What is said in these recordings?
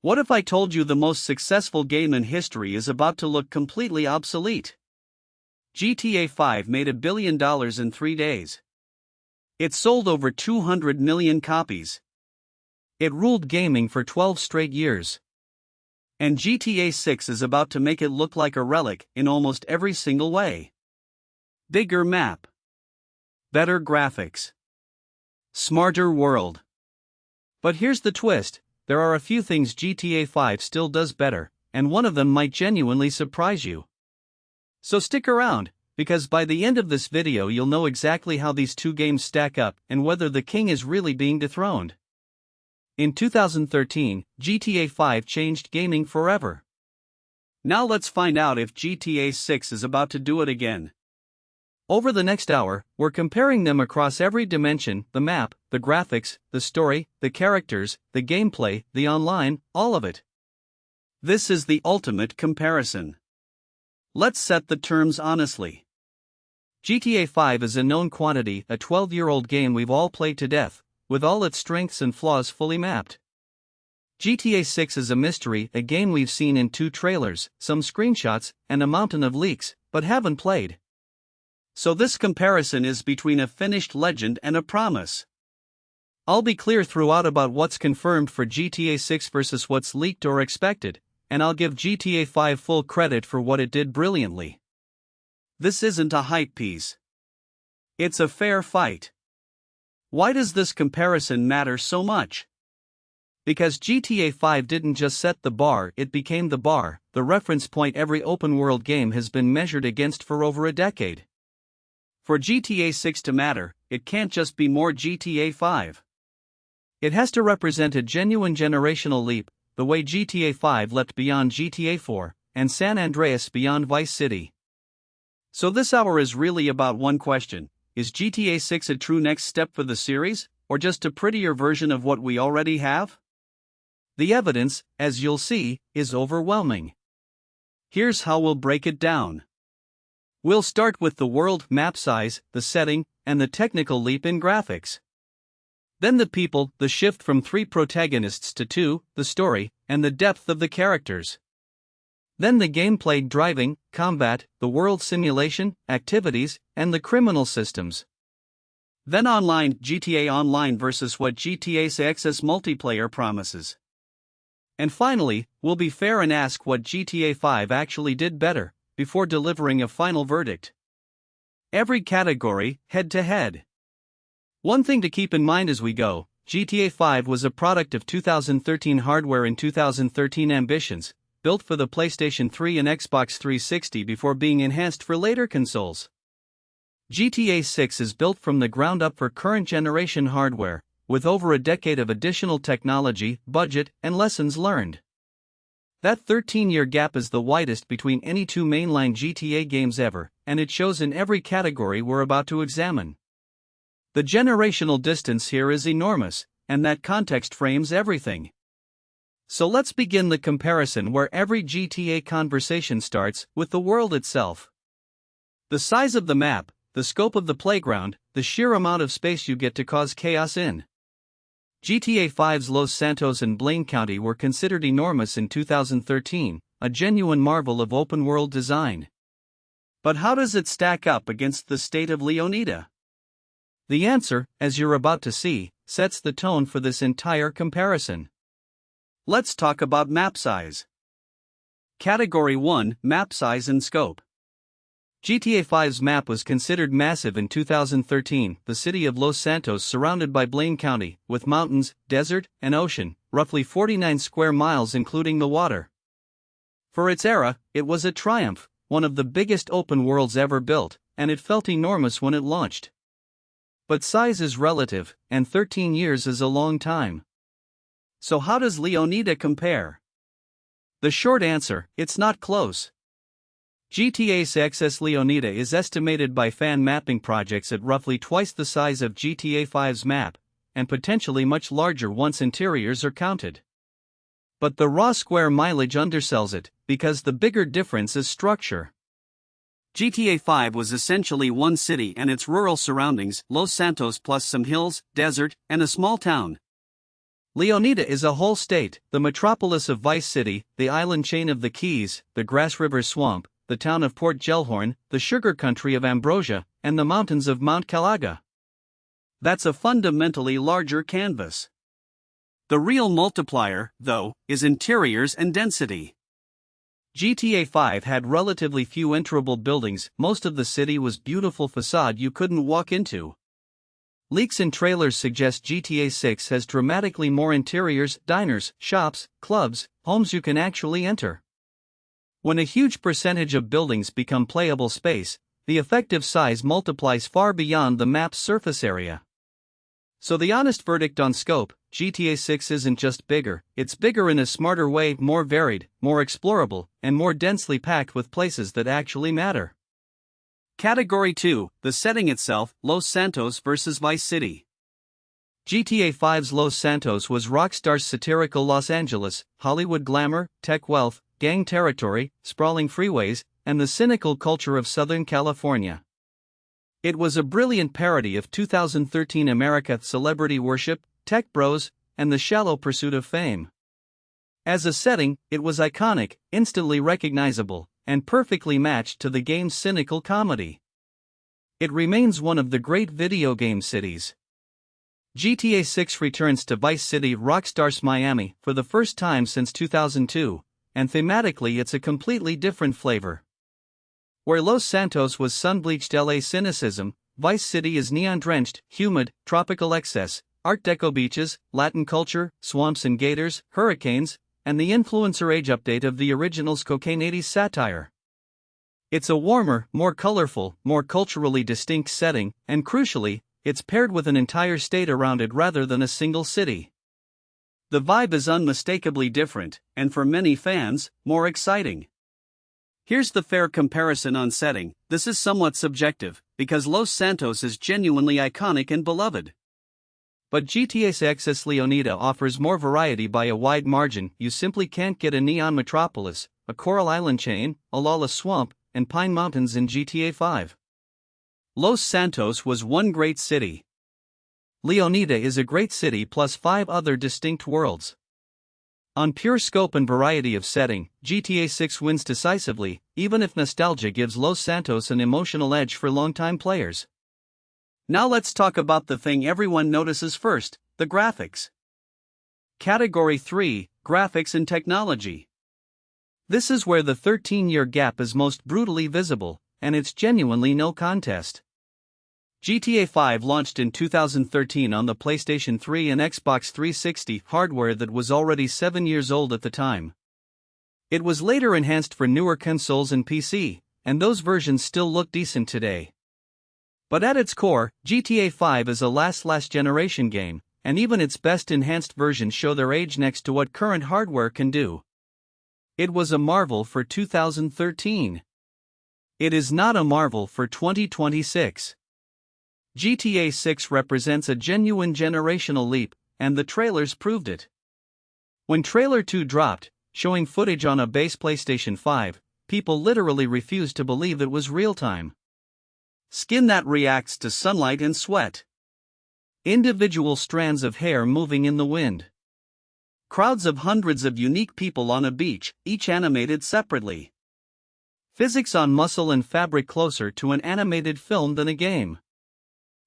What if I told you the most successful game in history is about to look completely obsolete? GTA 5 made $1 billion in 3 days. It sold over 200 million copies. It ruled gaming for 12 straight years. And GTA 6 is about to make it look like a relic in almost every single way. Bigger map. Better graphics. Smarter world. But here's the twist. There are a few things GTA 5 still does better, and one of them might genuinely surprise you. So stick around, because by the end of this video you'll know exactly how these two games stack up and whether the king is really being dethroned. In 2013, GTA 5 changed gaming forever. Now let's find out if GTA 6 is about to do it again. Over the next hour, we're comparing them across every dimension: the map, the graphics, the story, the characters, the gameplay, the online, all of it. This is the ultimate comparison. Let's set the terms honestly. GTA 5 is a known quantity, a 12-year-old game we've all played to death, with all its strengths and flaws fully mapped. GTA 6 is a mystery, a game we've seen in 2 trailers, some screenshots, and a mountain of leaks, but haven't played. So this comparison is between a finished legend and a promise. I'll be clear throughout about what's confirmed for GTA 6 versus what's leaked or expected, and I'll give GTA 5 full credit for what it did brilliantly. This isn't a hype piece. It's a fair fight. Why does this comparison matter so much? Because GTA 5 didn't just set the bar, it became the bar, the reference point every open-world game has been measured against for over a decade. For GTA 6 to matter, it can't just be more GTA 5. It has to represent a genuine generational leap, the way GTA 5 leapt beyond GTA 4, and San Andreas beyond Vice City. So this hour is really about one question: is GTA 6 a true next step for the series, or just a prettier version of what we already have? The evidence, as you'll see, is overwhelming. Here's how we'll break it down. We'll start with the world, map size, the setting, and the technical leap in graphics. Then the people, the shift from 3 protagonists to 2, the story, and the depth of the characters. Then the gameplay: driving, combat, the world simulation, activities, and the criminal systems. Then online, GTA Online versus what GTA 6's multiplayer promises. And finally, we'll be fair and ask what GTA 5 actually did better, before delivering a final verdict. Every category, head to head. One thing to keep in mind as we go: GTA 5 was a product of 2013 hardware and 2013 ambitions, built for the PlayStation 3 and Xbox 360 before being enhanced for later consoles. GTA 6 is built from the ground up for current generation hardware, with over a decade of additional technology, budget, and lessons learned. That 13-year gap is the widest between any 2 mainline GTA games ever, and it shows in every category we're about to examine. The generational distance here is enormous, and that context frames everything. So let's begin the comparison where every GTA conversation starts, with the world itself. The size of the map, the scope of the playground, the sheer amount of space you get to cause chaos in. GTA 5's Los Santos and Blaine County were considered enormous in 2013, a genuine marvel of open-world design. But how does it stack up against the state of Leonida? The answer, as you're about to see, sets the tone for this entire comparison. Let's talk about map size. Category 1: Map size and scope. GTA 5's map was considered massive in 2013, the city of Los Santos surrounded by Blaine County, with mountains, desert, and ocean, roughly 49 square miles including the water. For its era, it was a triumph, one of the biggest open worlds ever built, and it felt enormous when it launched. But size is relative, and 13 years is a long time. So how does Leonida compare? The short answer: it's not close. GTA 6's Leonida is estimated by fan mapping projects at roughly twice the size of GTA 5's map, and potentially much larger once interiors are counted. But the raw square mileage undersells it, because the bigger difference is structure. GTA 5 was essentially one city and its rural surroundings, Los Santos plus some hills, desert, and a small town. Leonida is a whole state, the metropolis of Vice City, the island chain of the Keys, the Grass River Swamp, the town of Port Gellhorn, the sugar country of Ambrosia, and the mountains of Mount Calaga. That's a fundamentally larger canvas. The real multiplier, though, is interiors and density. GTA 5 had relatively few enterable buildings, most of the city was beautiful facade you couldn't walk into. Leaks and trailers suggest GTA 6 has dramatically more interiors, diners, shops, clubs, homes you can actually enter. When a huge percentage of buildings become playable space, the effective size multiplies far beyond the map's surface area. So the honest verdict on scope, GTA 6 isn't just bigger, it's bigger in a smarter way, more varied, more explorable, and more densely packed with places that actually matter. Category 2, the setting itself, Los Santos versus Vice City. GTA 5's Los Santos was Rockstar's satirical Los Angeles, Hollywood glamour, tech wealth, gang territory, sprawling freeways, and the cynical culture of Southern California. It was a brilliant parody of 2013 America, celebrity worship, tech bros, and the shallow pursuit of fame. As a setting, it was iconic, instantly recognizable, and perfectly matched to the game's cynical comedy. It remains one of the great video game cities. GTA 6 returns to Vice City, Rockstar's Miami, for the first time since 2002, and thematically it's a completely different flavor. Where Los Santos was sun-bleached LA cynicism, Vice City is neon-drenched, humid, tropical excess, Art Deco beaches, Latin culture, swamps and gators, hurricanes, and the influencer age update of the original's cocaine 80s satire. It's a warmer, more colorful, more culturally distinct setting, and crucially, it's paired with an entire state around it rather than a single city. The vibe is unmistakably different, and for many fans, more exciting. Here's the fair comparison on setting. This is somewhat subjective, because Los Santos is genuinely iconic and beloved. But GTA 6's Leonida offers more variety by a wide margin. You simply can't get a neon metropolis, a coral island chain, a lawless swamp, and pine mountains in GTA 5. Los Santos was one great city. Leonida is a great city plus 5 other distinct worlds. On pure scope and variety of setting, GTA 6 wins decisively, even if nostalgia gives Los Santos an emotional edge for longtime players. Now let's talk about the thing everyone notices first, the graphics. Category 3, Graphics and Technology. This is where the 13-year gap is most brutally visible, and it's genuinely no contest. GTA 5 launched in 2013 on the PlayStation 3 and Xbox 360 hardware that was already 7 years old at the time. It was later enhanced for newer consoles and PC, and those versions still look decent today. But at its core, GTA 5 is a last generation game, and even its best enhanced versions show their age next to what current hardware can do. It was a marvel for 2013. It is not a marvel for 2026. GTA 6 represents a genuine generational leap, and the trailers proved it. When Trailer 2 dropped, showing footage on a base PlayStation 5, people literally refused to believe it was real-time. Skin that reacts to sunlight and sweat. Individual strands of hair moving in the wind. Crowds of hundreds of unique people on a beach, each animated separately. Physics on muscle and fabric closer to an animated film than a game.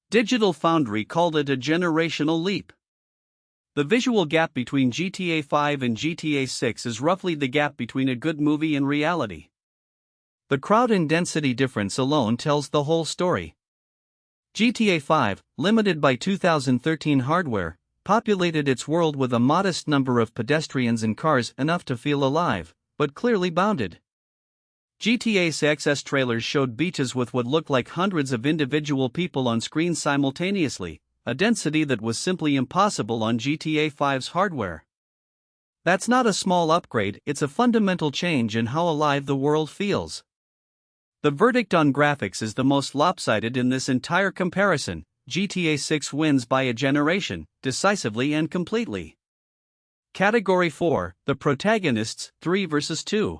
Digital Foundry called it a generational leap. The visual gap between GTA 5 and GTA 6 is roughly the gap between a good movie and reality. The crowd and density difference alone tells the whole story. GTA 5, limited by 2013 hardware, populated its world with a modest number of pedestrians and cars, enough to feel alive, but clearly bounded. GTA 6's trailers showed beaches with what looked like hundreds of individual people on screen simultaneously, a density that was simply impossible on GTA 5's hardware. That's not a small upgrade, it's a fundamental change in how alive the world feels. The verdict on graphics is the most lopsided in this entire comparison. GTA 6 wins by a generation, decisively and completely. Category 4, The Protagonists, 3 vs 2.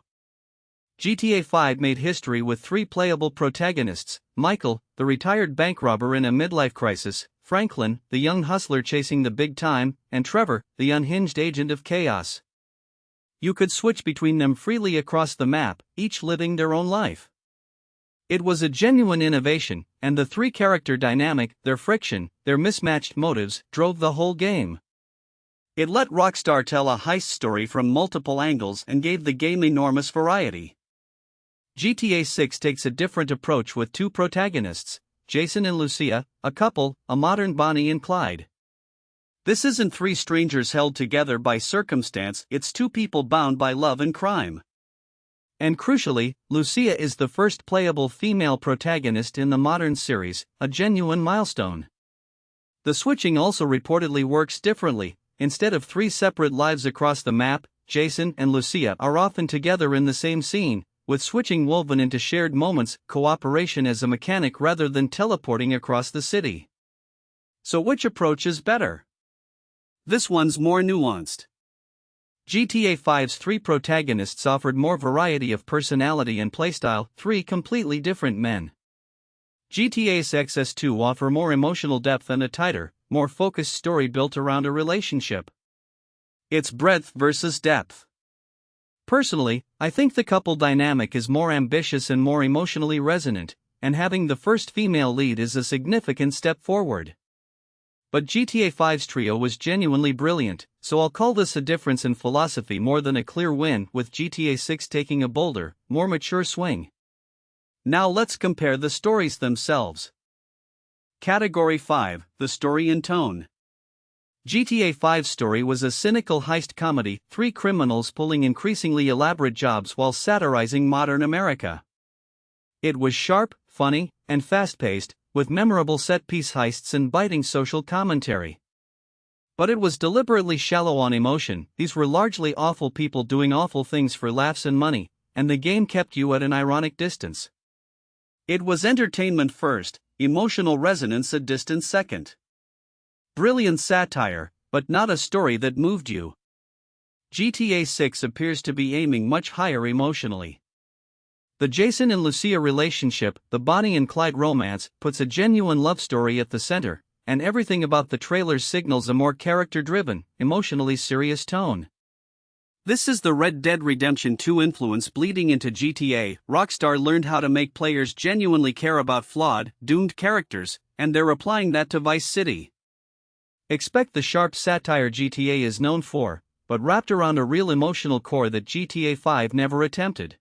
GTA 5 made history with 3 playable protagonists: Michael, the retired bank robber in a midlife crisis; Franklin, the young hustler chasing the big time; and Trevor, the unhinged agent of chaos. You could switch between them freely across the map, each living their own life. It was a genuine innovation, and the 3-character dynamic, their friction, their mismatched motives, drove the whole game. It let Rockstar tell a heist story from multiple angles and gave the game enormous variety. GTA 6 takes a different approach with 2 protagonists, Jason and Lucia, a couple, a modern Bonnie and Clyde. This isn't 3 strangers held together by circumstance, it's 2 people bound by love and crime. And crucially, Lucia is the first playable female protagonist in the modern series, a genuine milestone. The switching also reportedly works differently. Instead of 3 separate lives across the map, Jason and Lucia are often together in the same scene, with switching woven into shared moments, cooperation as a mechanic rather than teleporting across the city. So which approach is better? This one's more nuanced. GTA 5's 3 protagonists offered more variety of personality and playstyle, 3 completely different men. GTA 6's 2 offer more emotional depth and a tighter, more focused story built around a relationship. It's breadth versus depth. Personally, I think the couple dynamic is more ambitious and more emotionally resonant, and having the first female lead is a significant step forward. But GTA 5's trio was genuinely brilliant, so I'll call this a difference in philosophy more than a clear win, with GTA 6 taking a bolder, more mature swing. Now let's compare the stories themselves. Category 5, the story and tone. GTA 5's story was a cynical heist comedy, 3 criminals pulling increasingly elaborate jobs while satirizing modern America. It was sharp, funny, and fast-paced, with memorable set-piece heists and biting social commentary. But it was deliberately shallow on emotion. These were largely awful people doing awful things for laughs and money, and the game kept you at an ironic distance. It was entertainment first, emotional resonance a distant second. Brilliant satire, but not a story that moved you. GTA 6 appears to be aiming much higher emotionally. The Jason and Lucia relationship, the Bonnie and Clyde romance, puts a genuine love story at the center, and everything about the trailers signals a more character-driven, emotionally serious tone. This is the Red Dead Redemption 2 influence bleeding into GTA. Rockstar learned how to make players genuinely care about flawed, doomed characters, and they're applying that to Vice City. Expect the sharp satire GTA is known for, but wrapped around a real emotional core that GTA 5 never attempted.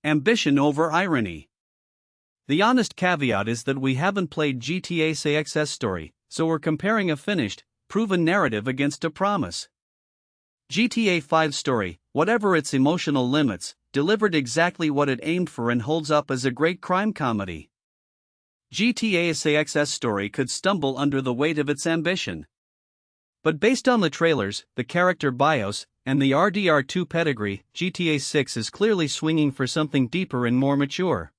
Ambition over irony. The honest caveat is that we haven't played GTA 6's story, so we're comparing a finished, proven narrative against a promise. GTA 5's story, whatever its emotional limits, delivered exactly what it aimed for and holds up as a great crime comedy. GTA 6's story could stumble under the weight of its ambition. But based on the trailers, the character bios, and the RDR2 pedigree, GTA 6 is clearly swinging for something deeper and more mature.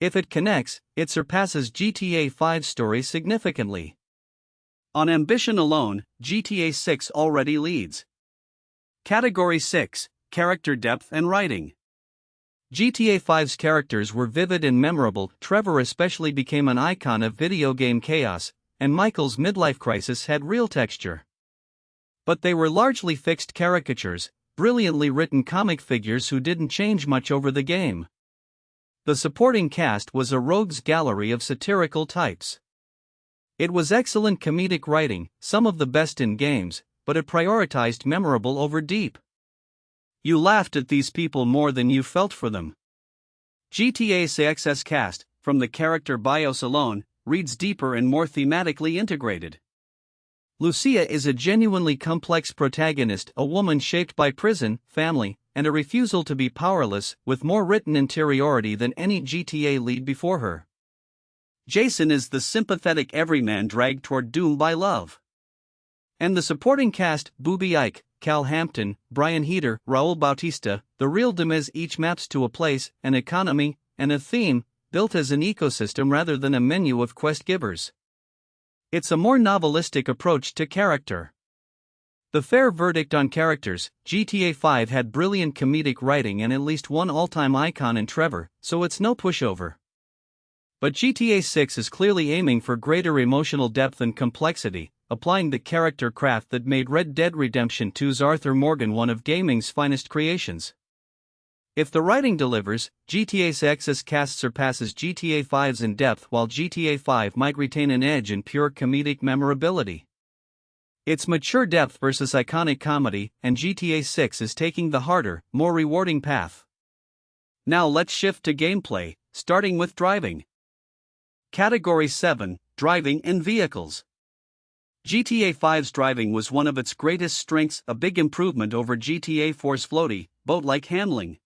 If it connects, it surpasses GTA 5's story significantly. On ambition alone, GTA 6 already leads. Category 6, Character Depth and Writing. GTA 5's characters were vivid and memorable. Trevor especially became an icon of video game chaos, and Michael's midlife crisis had real texture. But they were largely fixed caricatures, brilliantly written comic figures who didn't change much over the game. The supporting cast was a rogues gallery of satirical types. It was excellent comedic writing, some of the best in games, but it prioritized memorable over deep. You laughed at these people more than you felt for them. GTA 6's cast, from the character bios alone, reads deeper and more thematically integrated. Lucia is a genuinely complex protagonist, a woman shaped by prison, family, and a refusal to be powerless, with more written interiority than any GTA lead before her. Jason is the sympathetic everyman dragged toward doom by love. And the supporting cast, Booby Ike, Cal Hampton, Brian Heater, Raul Bautista, the real Demiz, each maps to a place, an economy, and a theme, built as an ecosystem rather than a menu of quest givers. It's a more novelistic approach to character. The fair verdict on characters: GTA 5 had brilliant comedic writing and at least one all-time icon in Trevor, so it's no pushover. But GTA 6 is clearly aiming for greater emotional depth and complexity, applying the character craft that made Red Dead Redemption 2's Arthur Morgan one of gaming's finest creations. If the writing delivers, GTA 6's cast surpasses GTA 5's in depth, while GTA 5 might retain an edge in pure comedic memorability. It's mature depth versus iconic comedy, and GTA 6 is taking the harder, more rewarding path. Now let's shift to gameplay, starting with driving. Category 7, Driving and Vehicles. GTA 5's driving was one of its greatest strengths, a big improvement over GTA 4's floaty, boat-like handling.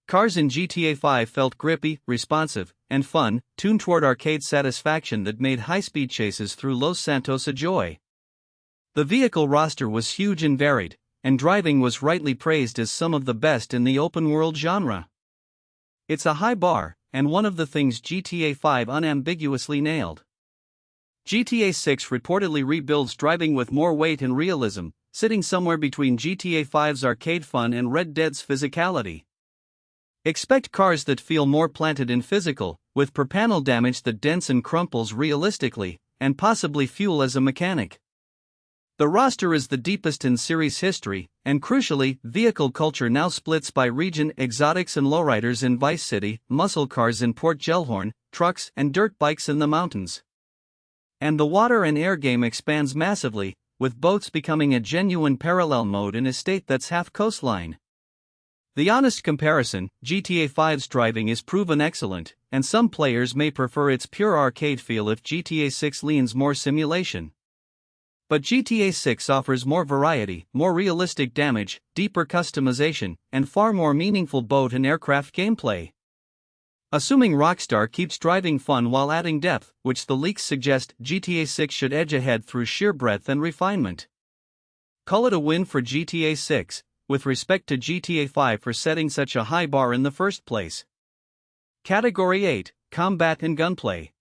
Cars in GTA 5 felt grippy, responsive, and fun, tuned toward arcade satisfaction that made high-speed chases through Los Santos a joy. The vehicle roster was huge and varied, and driving was rightly praised as some of the best in the open-world genre. It's a high bar, and one of the things GTA 5 unambiguously nailed. GTA 6 reportedly rebuilds driving with more weight and realism, sitting somewhere between GTA 5's arcade fun and Red Dead's physicality. Expect cars that feel more planted and physical, with per panel damage that dents and crumples realistically, and possibly fuel as a mechanic. The roster is the deepest in series history, and crucially, vehicle culture now splits by region: exotics and lowriders in Vice City, muscle cars in Port Gellhorn, trucks and dirt bikes in the mountains. And the water and air game expands massively, with boats becoming a genuine parallel mode in a state that's half coastline. The honest comparison: GTA 5's driving is proven excellent, and some players may prefer its pure arcade feel if GTA 6 leans more simulation. But GTA 6 offers more variety, more realistic damage, deeper customization, and far more meaningful boat and aircraft gameplay. Assuming Rockstar keeps driving fun while adding depth, which the leaks suggest, GTA 6 should edge ahead through sheer breadth and refinement. Call it a win for GTA 6, with respect to GTA 5 for setting such a high bar in the first place. Category 8, Combat and Gunplay.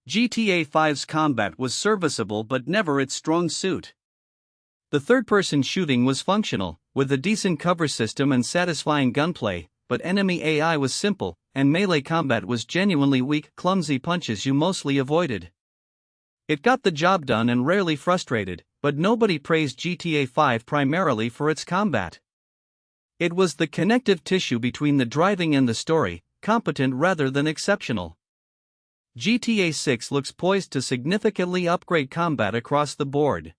GTA 5's combat was serviceable but never its strong suit. The third-person shooting was functional, with a decent cover system and satisfying gunplay, but enemy AI was simple, and melee combat was genuinely weak, clumsy punches you mostly avoided. It got the job done and rarely frustrated, but nobody praised GTA 5 primarily for its combat. It was the connective tissue between the driving and the story, competent rather than exceptional. GTA 6 looks poised to significantly upgrade combat across the board.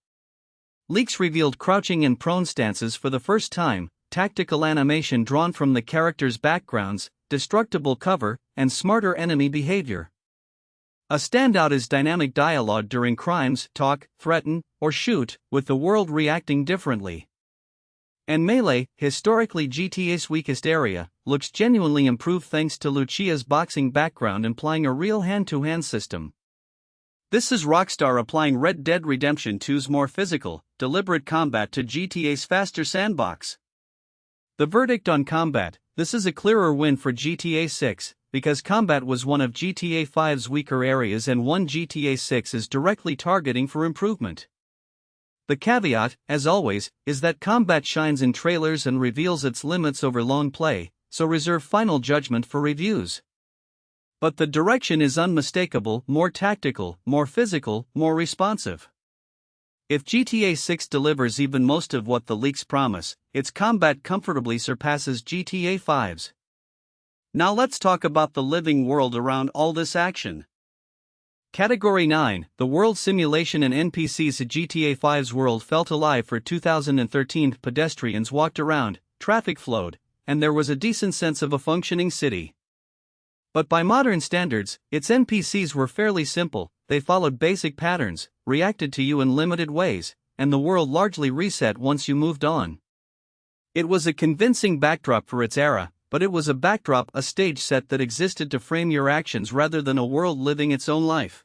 Leaks revealed crouching and prone stances for the first time, tactical animation drawn from the characters' backgrounds, destructible cover, and smarter enemy behavior. A standout is dynamic dialogue during crimes: talk, threaten, or shoot, with the world reacting differently. And melee, historically GTA's weakest area, looks genuinely improved thanks to Lucia's boxing background implying a real hand-to-hand system. This is Rockstar applying Red Dead Redemption 2's more physical, deliberate combat to GTA's faster sandbox. The verdict on combat: this is a clearer win for GTA 6, because combat was one of GTA 5's weaker areas and one GTA 6 is directly targeting for improvement. The caveat, as always, is that combat shines in trailers and reveals its limits over long play, so reserve final judgment for reviews. But the direction is unmistakable: more tactical, more physical, more responsive. If GTA 6 delivers even most of what the leaks promise, its combat comfortably surpasses GTA 5's. Now let's talk about the living world around all this action. Category 9, the world simulation and NPCs. GTA 5's world felt alive for 2013. Pedestrians walked around, traffic flowed, and there was a decent sense of a functioning city. But by modern standards, its NPCs were fairly simple. They followed basic patterns, reacted to you in limited ways, and the world largely reset once you moved on. It was a convincing backdrop for its era, but it was a backdrop, a stage set that existed to frame your actions rather than a world living its own life.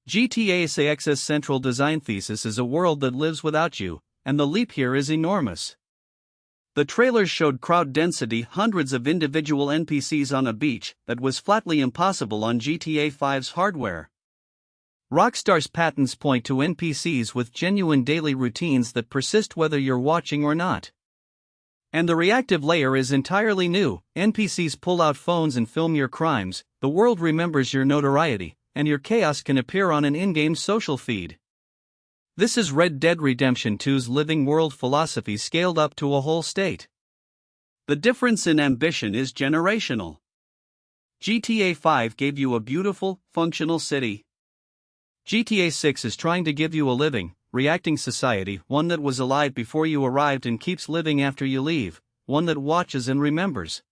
GTA 6's central design thesis is a world that lives without you, and the leap here is enormous. The trailers showed crowd density, hundreds of individual NPCs on a beach, that was flatly impossible on GTA 5's hardware. Rockstar's patents point to NPCs with genuine daily routines that persist whether you're watching or not. And the reactive layer is entirely new. NPCs pull out phones and film your crimes, the world remembers your notoriety, and your chaos can appear on an in-game social feed. This is Red Dead Redemption 2's living world philosophy scaled up to a whole state. The difference in ambition is generational. GTA 5 gave you a beautiful, functional city. GTA 6 is trying to give you a living, reacting society, one that was alive before you arrived and keeps living after you leave, one that watches and remembers.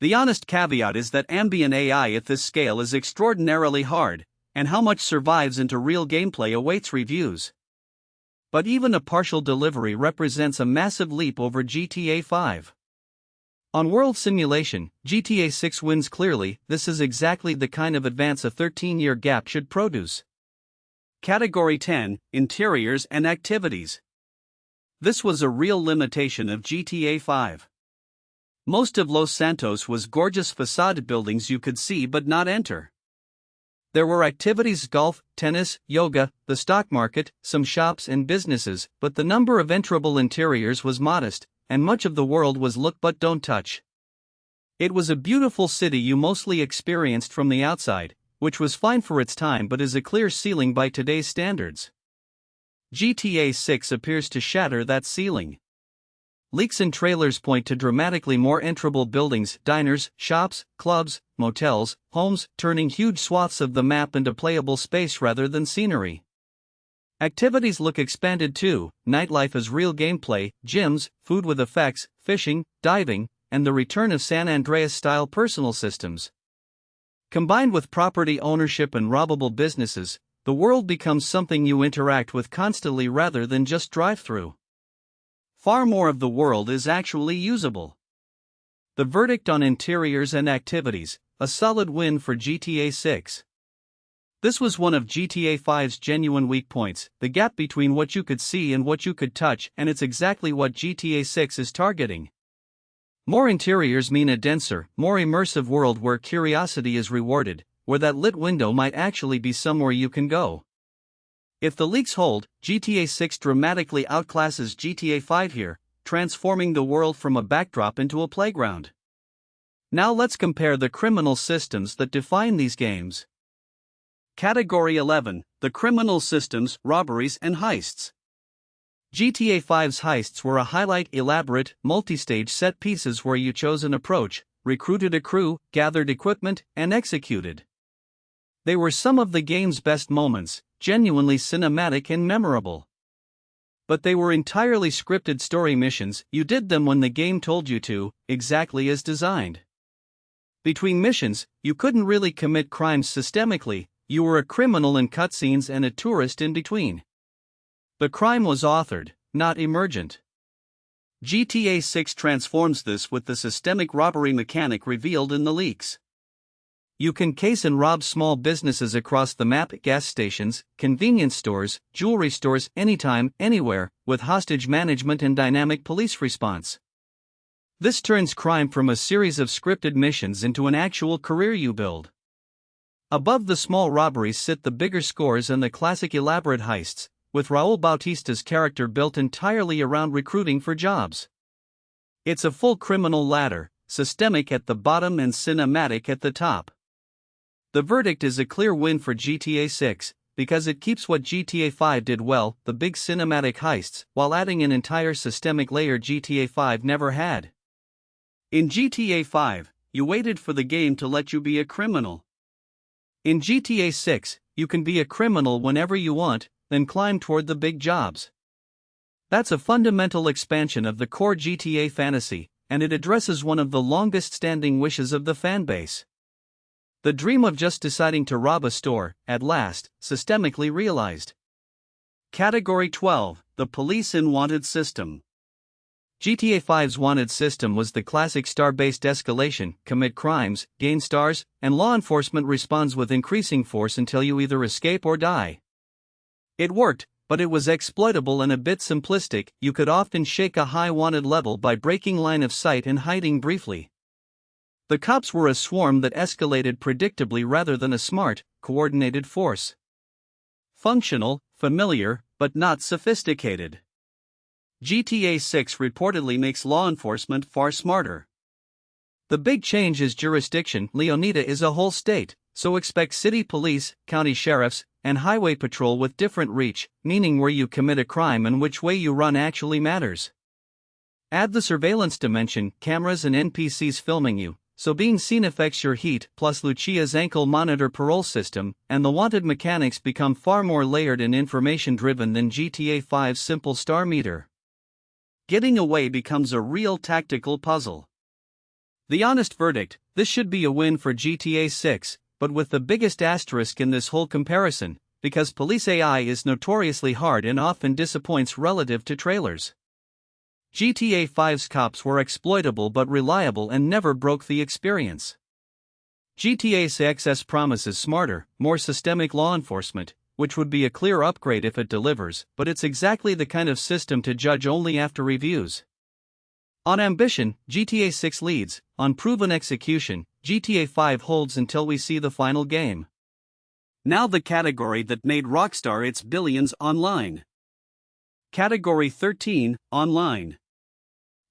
The honest caveat is that ambient AI at this scale is extraordinarily hard, and how much survives into real gameplay awaits reviews. But even a partial delivery represents a massive leap over GTA 5. On world simulation, GTA 6 wins clearly. This is exactly the kind of advance a 13-year gap should produce. Category 10, Interiors and Activities. This was a real limitation of GTA 5. Most of Los Santos was gorgeous facade buildings you could see but not enter. There were activities: golf, tennis, yoga, the stock market, some shops and businesses, but the number of enterable interiors was modest, and much of the world was look but don't touch. It was a beautiful city you mostly experienced from the outside, which was fine for its time but is a clear ceiling by today's standards. GTA 6 appears to shatter that ceiling. Leaks and trailers point to dramatically more enterable buildings, diners, shops, clubs, motels, homes, turning huge swaths of the map into playable space rather than scenery. Activities look expanded too: nightlife is real gameplay, gyms, food with effects, fishing, diving, and the return of San Andreas-style personal systems. Combined with property ownership and robbable businesses, the world becomes something you interact with constantly rather than just drive through. Far more of the world is actually usable. The verdict on interiors and activities: a solid win for GTA 6. This was one of GTA 5's genuine weak points, the gap between what you could see and what you could touch, and it's exactly what GTA 6 is targeting. More interiors mean a denser, more immersive world where curiosity is rewarded, where that lit window might actually be somewhere you can go. If the leaks hold, GTA 6 dramatically outclasses GTA 5 here, transforming the world from a backdrop into a playground. Now let's compare the criminal systems that define these games. Category 11, the criminal systems, robberies and heists. GTA 5's heists were a highlight: elaborate, multi-stage set pieces where you chose an approach, recruited a crew, gathered equipment, and executed. They were some of the game's best moments, genuinely cinematic and memorable. But they were entirely scripted story missions. You did them when the game told you to, exactly as designed. Between missions, you couldn't really commit crimes systemically. You were a criminal in cutscenes and a tourist in between. The crime was authored, not emergent. GTA 6 transforms this with the systemic robbery mechanic revealed in the leaks. You can case and rob small businesses across the map: gas stations, convenience stores, jewelry stores, anytime, anywhere, with hostage management and dynamic police response. This turns crime from a series of scripted missions into an actual career you build. Above the small robberies sit the bigger scores and the classic elaborate heists, with Raul Bautista's character built entirely around recruiting for jobs. It's a full criminal ladder, systemic at the bottom and cinematic at the top. The verdict is a clear win for GTA 6, because it keeps what GTA 5 did well, the big cinematic heists, while adding an entire systemic layer GTA 5 never had. In GTA 5, you waited for the game to let you be a criminal. In GTA 6, you can be a criminal whenever you want, then climb toward the big jobs. That's a fundamental expansion of the core GTA fantasy, and it addresses one of the longest-standing wishes of the fanbase. The dream of just deciding to rob a store, at last, systemically realized. Category 12, the police in wanted system. GTA 5's wanted system was the classic star-based escalation: commit crimes, gain stars, and law enforcement responds with increasing force until you either escape or die. It worked, but it was exploitable and a bit simplistic. You could often shake a high wanted level by breaking line of sight and hiding briefly. The cops were a swarm that escalated predictably rather than a smart, coordinated force. functional, familiar, but not sophisticated. GTA 6 reportedly makes law enforcement far smarter. The big change is jurisdiction. Leonida is a whole state, so expect city police, county sheriffs, and highway patrol with different reach, meaning where you commit a crime and which way you run actually matters. Add the surveillance dimension, cameras and NPCs filming you, so being seen affects your heat, plus Lucia's ankle monitor parole system, and the wanted mechanics become far more layered and information-driven than GTA 5's simple star meter. Getting away becomes a real tactical puzzle. The honest verdict, this should be a win for GTA 6, but with the biggest asterisk in this whole comparison, because police AI is notoriously hard and often disappoints relative to trailers. GTA 5's cops were exploitable but reliable and never broke the experience. GTA 6's promises smarter, more systemic law enforcement, which would be a clear upgrade if it delivers, but it's exactly the kind of system to judge only after reviews. On ambition, GTA 6 leads. On proven execution, GTA 5 holds until we see the final game. Now the category that made Rockstar its billions: online. Category 13, online.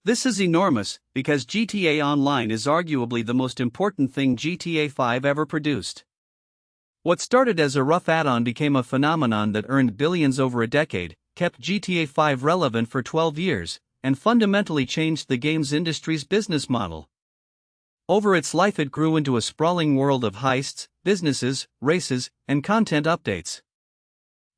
This is enormous, because GTA Online is arguably the most important thing GTA 5 ever produced. What started as a rough add-on became a phenomenon that earned billions over a decade, kept GTA 5 relevant for 12 years, and fundamentally changed the games industry's business model. Over its life it grew into a sprawling world of heists, businesses, races, and content updates.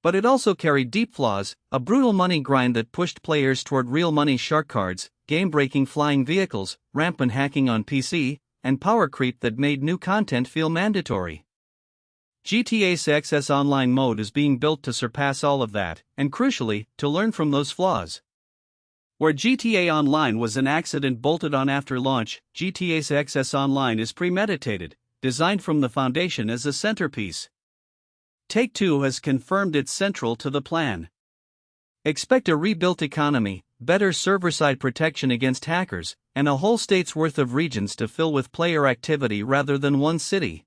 But it also carried deep flaws: a brutal money grind that pushed players toward real money shark cards, game-breaking flying vehicles, rampant hacking on PC, and power creep that made new content feel mandatory. GTA 6's online mode is being built to surpass all of that, and crucially, to learn from those flaws. Where GTA Online was an accident bolted on after launch, GTA 6's Online is premeditated, designed from the foundation as a centerpiece. Take-Two has confirmed it's central to the plan. Expect a rebuilt economy, better server-side protection against hackers, and a whole state's worth of regions to fill with player activity rather than one city.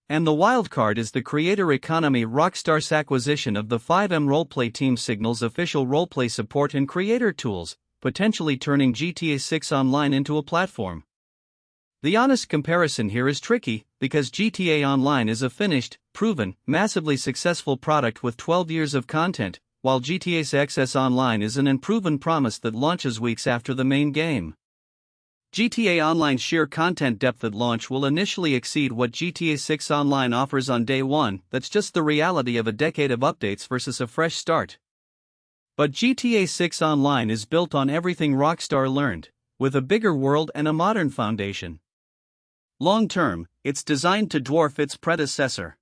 And the wildcard is the creator economy. Rockstar's acquisition of the 5M Roleplay team signals official roleplay support and creator tools, potentially turning GTA 6 Online into a platform. The honest comparison here is tricky, because GTA Online is a finished, proven, massively successful product with 12 years of content, while GTA 6's Online is an unproven promise that launches weeks after the main game. GTA Online's sheer content depth at launch will initially exceed what GTA 6 Online offers on day one. That's just the reality of a decade of updates versus a fresh start. But GTA 6 Online is built on everything Rockstar learned, with a bigger world and a modern foundation. Long term, it's designed to dwarf its predecessor.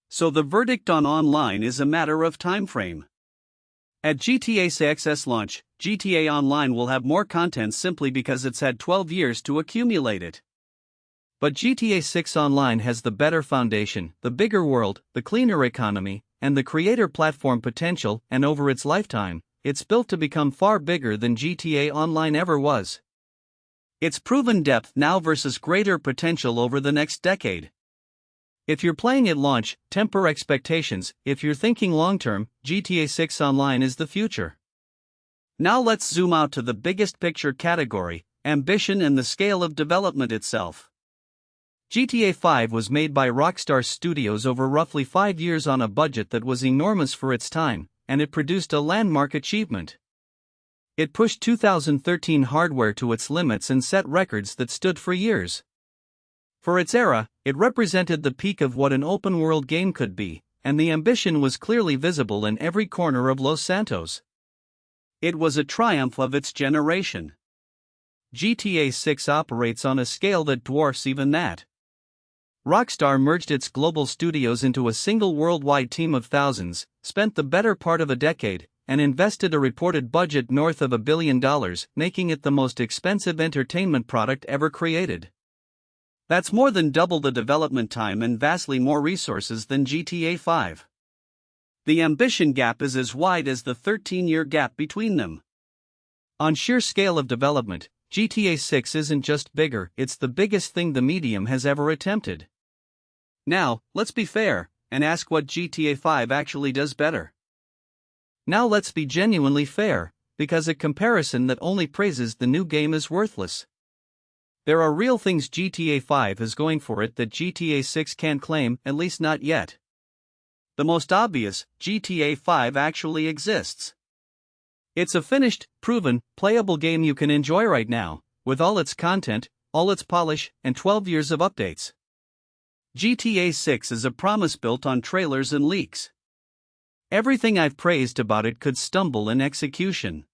So the verdict on Online is a matter of time frame. At GTA 6's launch, GTA Online will have more content simply because it's had 12 years to accumulate it. But GTA 6 Online has the better foundation, the bigger world, the cleaner economy, and the creator platform potential, and over its lifetime, it's built to become far bigger than GTA Online ever was. It's proven depth now versus greater potential over the next decade. If you're playing at launch, temper expectations. If you're thinking long-term, GTA 6 Online is the future. Now let's zoom out to the biggest picture category, ambition and the scale of development itself. GTA 5 was made by Rockstar Studios over roughly 5 years on a budget that was enormous for its time, and it produced a landmark achievement. It pushed 2013 hardware to its limits and set records that stood for years. For its era, it represented the peak of what an open-world game could be, and the ambition was clearly visible in every corner of Los Santos. It was a triumph of its generation. GTA 6 operates on a scale that dwarfs even that. Rockstar merged its global studios into a single worldwide team of thousands, spent the better part of a decade, and invested a reported budget north of $1 billion, making it the most expensive entertainment product ever created. That's more than double the development time and vastly more resources than GTA 5. The ambition gap is as wide as the 13-year gap between them. On sheer scale of development, GTA 6 isn't just bigger, it's the biggest thing the medium has ever attempted. Now, let's be fair, and ask what GTA 5 actually does better. Now let's be genuinely fair, because a comparison that only praises the new game is worthless. There are real things GTA 5 is going for it that GTA 6 can't claim, at least not yet. The most obvious, GTA 5 actually exists. It's a finished, proven, playable game you can enjoy right now, with all its content, all its polish, and 12 years of updates. GTA 6 is a promise built on trailers and leaks. Everything I've praised about it could stumble in execution.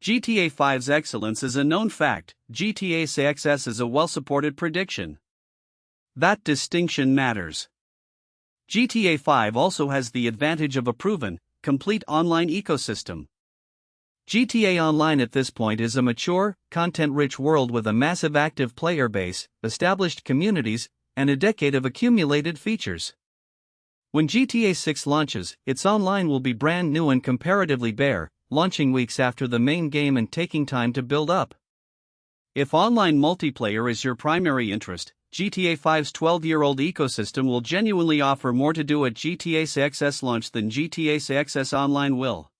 GTA 5's excellence is a known fact, GTA 6 is a well-supported prediction. That distinction matters. GTA 5 also has the advantage of a proven, complete online ecosystem. GTA Online at this point is a mature, content-rich world with a massive active player base, established communities, and a decade of accumulated features. When GTA 6 launches, its online will be brand new and comparatively bare, launching weeks after the main game and taking time to build up. If online multiplayer is your primary interest, GTA 5's 12-year-old ecosystem will genuinely offer more to do at GTA 6's launch than GTA 6 Online will.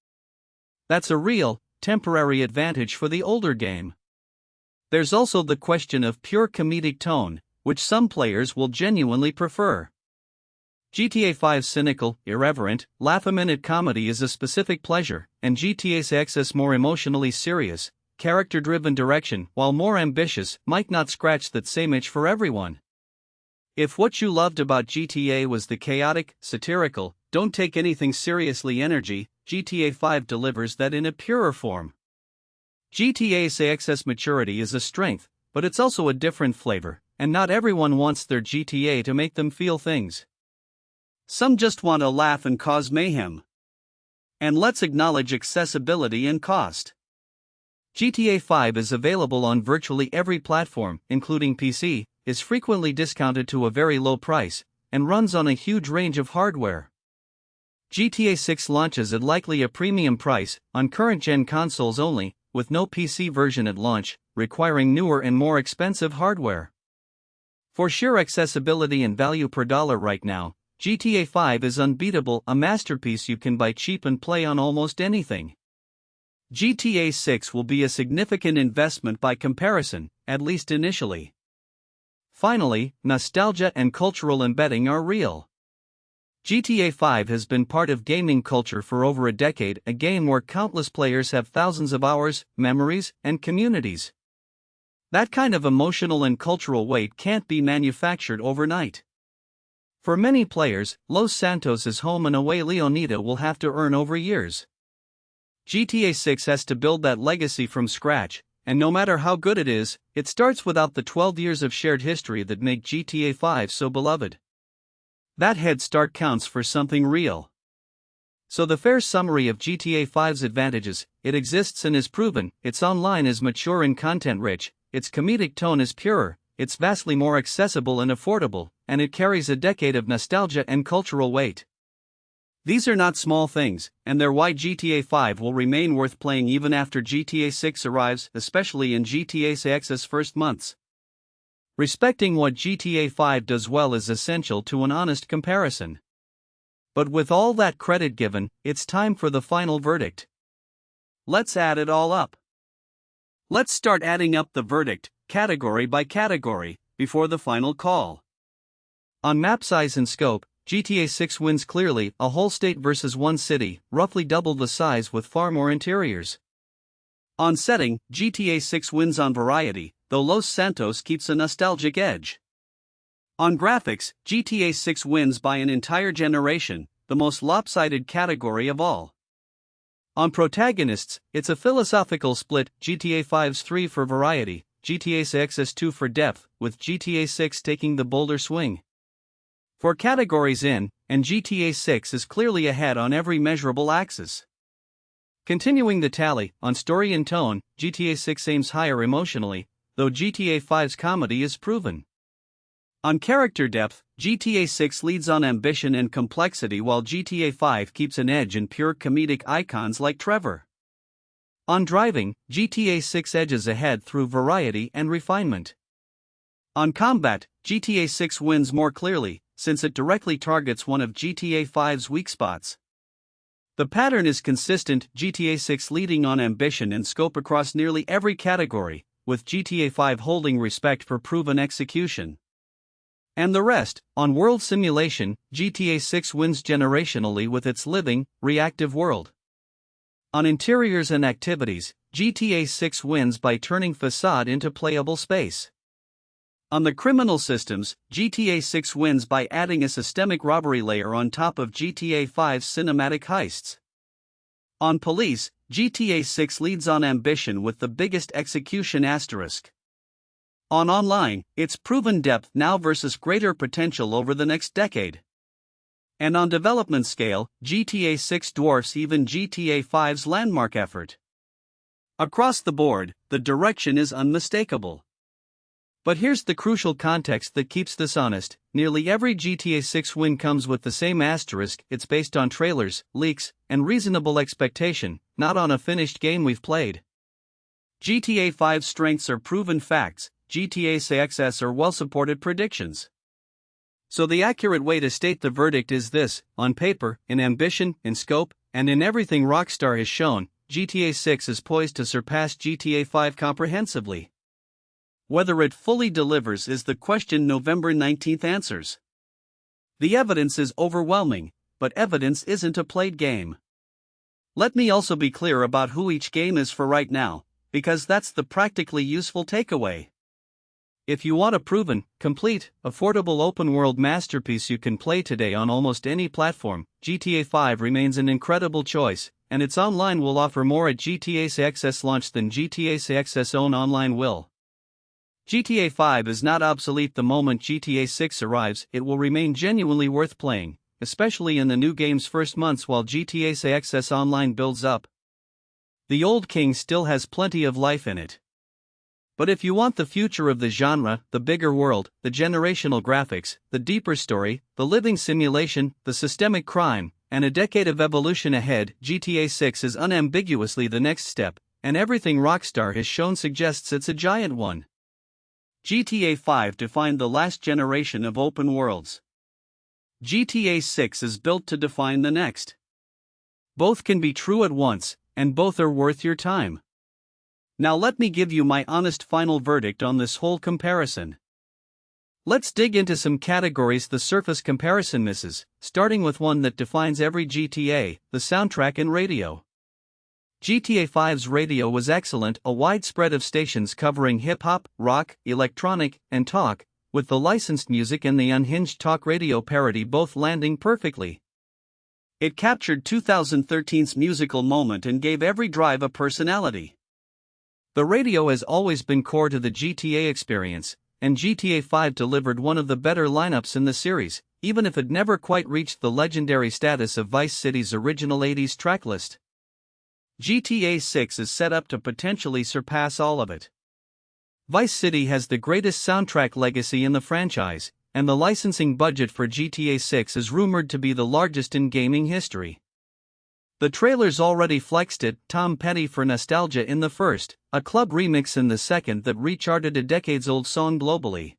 That's a real, temporary advantage for the older game. There's also the question of pure comedic tone, which some players will genuinely prefer. GTA 5's cynical, irreverent, laugh-a-minute comedy is a specific pleasure, and GTA 6's more emotionally serious, character-driven direction, while more ambitious, might not scratch that same itch for everyone. If what you loved about GTA was the chaotic, satirical, don't take anything seriously energy, GTA 5 delivers that in a purer form. GTA 6's maturity is a strength, but it's also a different flavor, and not everyone wants their GTA to make them feel things. Some just want to laugh and cause mayhem. And let's acknowledge accessibility and cost. GTA 5 is available on virtually every platform, including PC, is frequently discounted to a very low price, and runs on a huge range of hardware. GTA 6 launches at likely a premium price, on current-gen consoles only, with no PC version at launch, requiring newer and more expensive hardware. For sheer accessibility and value per dollar right now, GTA 5 is unbeatable, a masterpiece you can buy cheap and play on almost anything. GTA 6 will be a significant investment by comparison, at least initially. Finally, nostalgia and cultural embedding are real. GTA 5 has been part of gaming culture for over a decade, a game where countless players have thousands of hours, memories, and communities. That kind of emotional and cultural weight can't be manufactured overnight. For many players, Los Santos' home and away Leonida will have to earn over years. GTA 6 has to build that legacy from scratch, and no matter how good it is, it starts without the 12 years of shared history that make GTA 5 so beloved. That head start counts for something real. So the fair summary of GTA 5's advantages: it exists and is proven, its online is mature and content-rich, its comedic tone is purer, it's vastly more accessible and affordable, and it carries a decade of nostalgia and cultural weight. These are not small things, and they're why GTA 5 will remain worth playing even after GTA 6 arrives, especially in GTA 6's first months. Respecting what GTA 5 does well is essential to an honest comparison. But with all that credit given, it's time for the final verdict. Let's add it all up. Let's start adding up the verdict, category by category, before the final call. On map size and scope, GTA 6 wins clearly, a whole state versus one city, roughly double the size with far more interiors. On setting, GTA 6 wins on variety, though Los Santos keeps a nostalgic edge. On graphics, GTA 6 wins by an entire generation, the most lopsided category of all. On protagonists, it's a philosophical split, GTA 5's 3 for variety, GTA 6's 2 for depth, with GTA 6 taking the bolder swing. For categories in, and GTA 6 is clearly ahead on every measurable axis. Continuing the tally, on story and tone, GTA 6 aims higher emotionally, though GTA 5's comedy is proven. On character depth, GTA 6 leads on ambition and complexity while GTA 5 keeps an edge in pure comedic icons like Trevor. On driving, GTA 6 edges ahead through variety and refinement. On combat, GTA 6 wins more clearly, since it directly targets one of GTA 5's weak spots. The pattern is consistent: GTA 6 leading on ambition and scope across nearly every category, with GTA 5 holding respect for proven execution. And the rest, on world simulation, GTA 6 wins generationally with its living, reactive world. On interiors and activities, GTA 6 wins by turning facade into playable space. On the criminal systems, GTA 6 wins by adding a systemic robbery layer on top of GTA 5's cinematic heists. On police, GTA 6 leads on ambition with the biggest execution asterisk. On online, its proven depth now versus greater potential over the next decade. And on development scale, GTA 6 dwarfs even GTA 5's landmark effort. Across the board, the direction is unmistakable. But here's the crucial context that keeps this honest: nearly every GTA 6 win comes with the same asterisk: it's based on trailers, leaks, and reasonable expectation, not on a finished game we've played. GTA 5's strengths are proven facts, GTA 6's are well-supported predictions. So the accurate way to state the verdict is this: on paper, in ambition, in scope, and in everything Rockstar has shown, GTA 6 is poised to surpass GTA 5 comprehensively. Whether it fully delivers is the question November 19th answers. The evidence is overwhelming, but evidence isn't a played game. Let me also be clear about who each game is for right now, because that's the practically useful takeaway. If you want a proven, complete, affordable open-world masterpiece you can play today on almost any platform, GTA 5 remains an incredible choice, and its online will offer more at GTA 6's launch than GTA 6's own online will. GTA 5 is not obsolete the moment GTA 6 arrives; it will remain genuinely worth playing, especially in the new game's first months while GTA 6's online builds up. The old king still has plenty of life in it. But if you want the future of the genre, the bigger world, the generational graphics, the deeper story, the living simulation, the systemic crime, and a decade of evolution ahead, GTA 6 is unambiguously the next step, and everything Rockstar has shown suggests it's a giant one. GTA 5 defined the last generation of open worlds. GTA 6 is built to define the next. Both can be true at once, and both are worth your time. Now let me give you my honest final verdict on this whole comparison. Let's dig into some categories the surface comparison misses, starting with one that defines every GTA, the soundtrack and radio. GTA 5's radio was excellent, a wide spread of stations covering hip-hop, rock, electronic, and talk, with the licensed music and the unhinged talk radio parody both landing perfectly. It captured 2013's musical moment and gave every drive a personality. The radio has always been core to the GTA experience, and GTA 5 delivered one of the better lineups in the series, even if it never quite reached the legendary status of Vice City's original 80s tracklist. GTA 6 is set up to potentially surpass all of it. Vice City has the greatest soundtrack legacy in the franchise, and the licensing budget for GTA 6 is rumored to be the largest in gaming history. The trailers already flexed it: Tom Petty for Nostalgia in the first, a club remix in the second that recharted a decades-old song globally.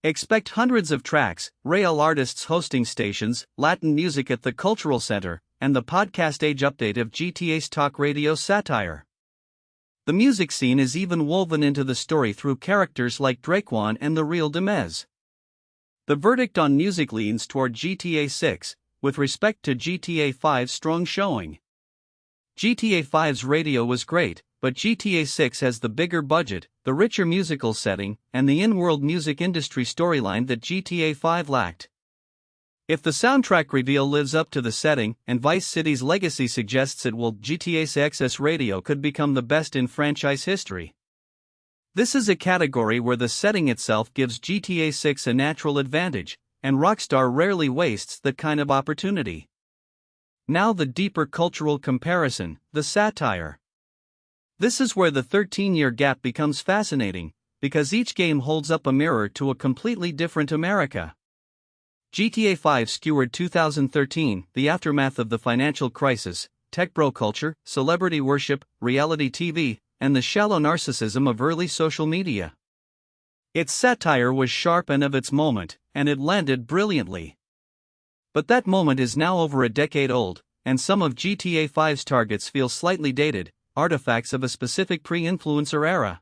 Expect hundreds of tracks, real artists hosting stations, Latin music at the Cultural Center, and the podcast age update of GTA's talk radio satire. The music scene is even woven into the story through characters like Draquan and the Real Demez. The verdict on music leans toward GTA 6, with respect to GTA 5's strong showing. GTA 5's radio was great, but GTA 6 has the bigger budget, the richer musical setting, and the in-world music industry storyline that GTA 5 lacked. If the soundtrack reveal lives up to the setting, and Vice City's legacy suggests it will, GTA 6's radio could become the best in franchise history. This is a category where the setting itself gives GTA 6 a natural advantage, and Rockstar rarely wastes that kind of opportunity. Now the deeper cultural comparison, the satire. This is where the 13-year gap becomes fascinating, because each game holds up a mirror to a completely different America. GTA 5 skewered 2013, the aftermath of the financial crisis, tech bro culture, celebrity worship, reality TV, and the shallow narcissism of early social media. Its satire was sharp and of its moment, and it landed brilliantly. But that moment is now over a decade old, and some of GTA 5's targets feel slightly dated, artifacts of a specific pre-influencer era.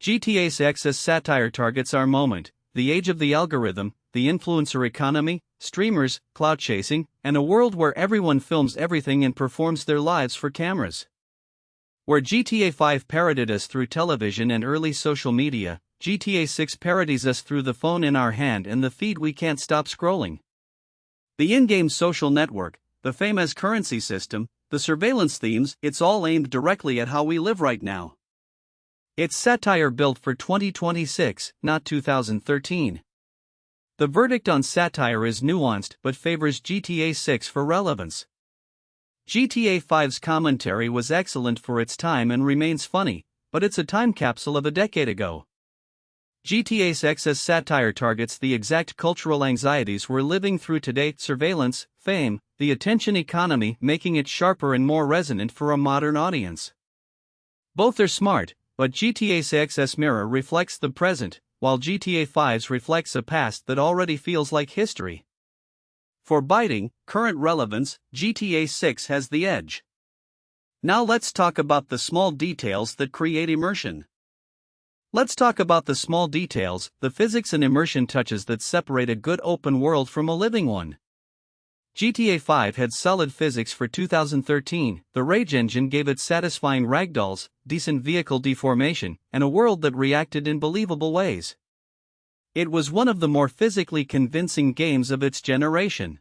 GTA 6's satire targets our moment, the age of the algorithm, the influencer economy, streamers, clout chasing, and a world where everyone films everything and performs their lives for cameras. Where GTA 5 parodied us through television and early social media, GTA 6 parodies us through the phone in our hand and the feed we can't stop scrolling. The in-game social network, the famous currency system, the surveillance themes, it's all aimed directly at how we live right now. It's satire built for 2026, not 2013. The verdict on satire is nuanced but favors GTA 6 for relevance. GTA 5's commentary was excellent for its time and remains funny, but it's a time capsule of a decade ago. GTA 6's satire targets the exact cultural anxieties we're living through today: surveillance, fame, the attention economy, making it sharper and more resonant for a modern audience. Both are smart, but GTA 6's mirror reflects the present, while GTA 5's reflects a past that already feels like history. For biting, current relevance, GTA 6 has the edge. Now let's talk about the small details that create immersion. Let's talk about the small details, the physics and immersion touches that separate a good open world from a living one. GTA 5 had solid physics for 2013, the Rage engine gave it satisfying ragdolls, decent vehicle deformation, and a world that reacted in believable ways. It was one of the more physically convincing games of its generation.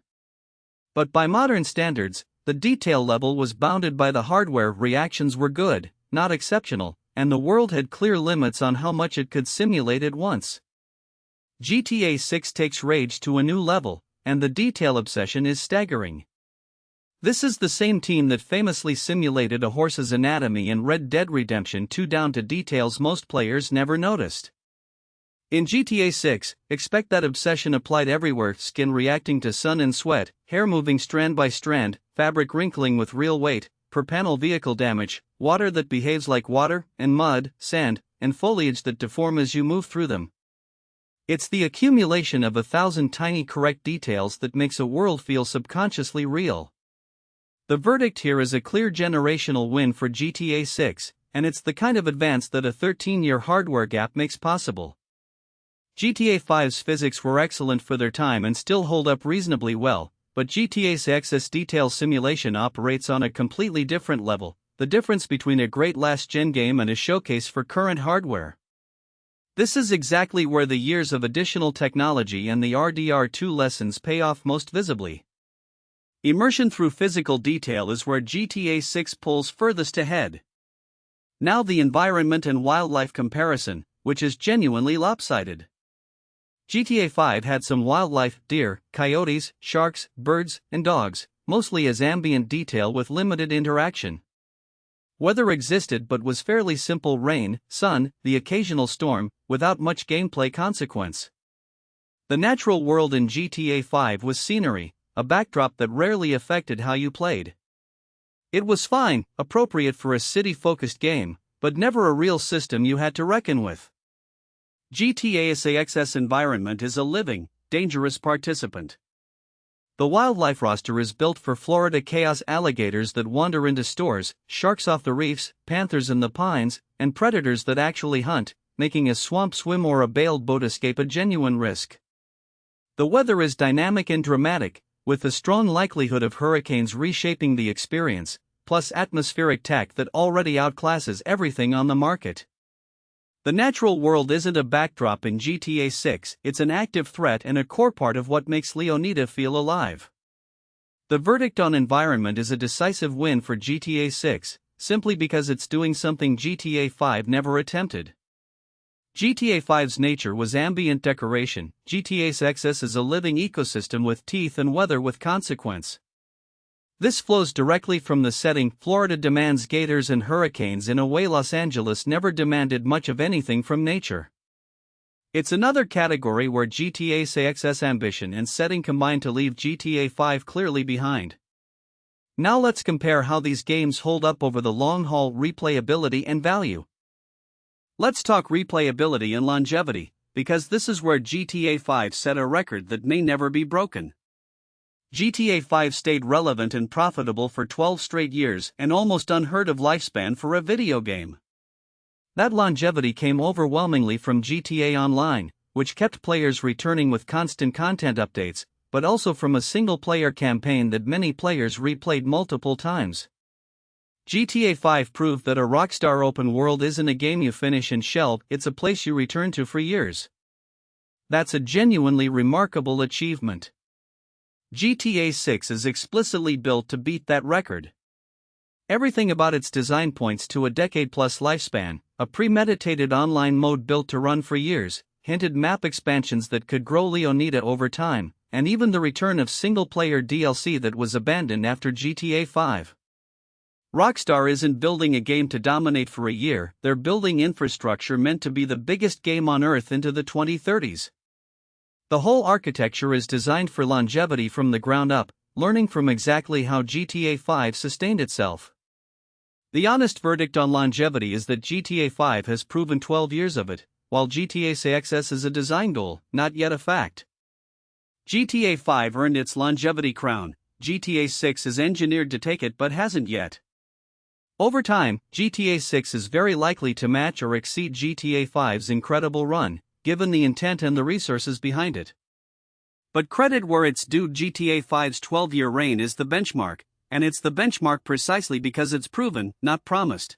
But by modern standards, the detail level was bounded by the hardware. Reactions were good, not exceptional, and the world had clear limits on how much it could simulate at once. GTA 6 takes Rage to a new level, and the detail obsession is staggering. This is the same team that famously simulated a horse's anatomy in Red Dead Redemption 2 down to details most players never noticed. In GTA 6, expect that obsession applied everywhere: skin reacting to sun and sweat, hair moving strand by strand, fabric wrinkling with real weight, per-panel vehicle damage, water that behaves like water, and mud, sand, and foliage that deform as you move through them. It's the accumulation of 1,000 tiny correct details that makes a world feel subconsciously real. The verdict here is a clear generational win for GTA 6, and it's the kind of advance that a 13-year hardware gap makes possible. GTA 5's physics were excellent for their time and still hold up reasonably well, but GTA 6's detail simulation operates on a completely different level, the difference between a great last-gen game and a showcase for current hardware. This is exactly where the years of additional technology and the RDR2 lessons pay off most visibly. Immersion through physical detail is where GTA 6 pulls furthest ahead. Now the environment and wildlife comparison, which is genuinely lopsided. GTA 5 had some wildlife: deer, coyotes, sharks, birds, and dogs, mostly as ambient detail with limited interaction. Weather existed but was fairly simple: rain, sun, the occasional storm, without much gameplay consequence. The natural world in GTA 5 was scenery, a backdrop that rarely affected how you played. It was fine, appropriate for a city-focused game, but never a real system you had to reckon with. GTA 6's environment is a living, dangerous participant. The wildlife roster is built for Florida chaos: alligators that wander into stores, sharks off the reefs, panthers in the pines, and predators that actually hunt, making a swamp swim or a bailed boat escape a genuine risk. The weather is dynamic and dramatic, with a strong likelihood of hurricanes reshaping the experience, plus atmospheric tech that already outclasses everything on the market. The natural world isn't a backdrop in GTA 6, it's an active threat and a core part of what makes Leonida feel alive. The verdict on environment is a decisive win for GTA 6, simply because it's doing something GTA 5 never attempted. GTA 5's nature was ambient decoration, GTA 6's is a living ecosystem with teeth and weather with consequence. This flows directly from the setting. Florida demands gators and hurricanes in a way Los Angeles never demanded much of anything from nature. It's another category where GTA 6's ambition and setting combine to leave GTA 5 clearly behind. Now let's compare how these games hold up over the long haul: replayability and value. Let's talk replayability and longevity. because this is where GTA 5 set a record that may never be broken. GTA 5 stayed relevant and profitable for 12 straight years, an almost unheard of lifespan for a video game. That longevity came overwhelmingly from GTA Online, which kept players returning with constant content updates, but also from a single-player campaign that many players replayed multiple times. GTA 5 proved that a Rockstar open world isn't a game you finish and shelve, it's a place you return to for years. That's a genuinely remarkable achievement. GTA 6 is explicitly built to beat that record. Everything about its design points to a decade-plus lifespan, a premeditated online mode built to run for years, hinted map expansions that could grow Leonida over time, and even the return of single-player DLC that was abandoned after GTA 5. Rockstar isn't building a game to dominate for a year, they're building infrastructure meant to be the biggest game on Earth into the 2030s. The whole architecture is designed for longevity from the ground up, learning from exactly how GTA 5 sustained itself. The honest verdict on longevity is that GTA 5 has proven 12 years of it, while GTA 6 is a design goal, not yet a fact. GTA 5 earned its longevity crown, GTA 6 is engineered to take it but hasn't yet. Over time, GTA 6 is very likely to match or exceed GTA 5's incredible run, given the intent and the resources behind it. But credit where it's due, GTA 5's 12-year reign is the benchmark, and it's the benchmark precisely because it's proven, not promised.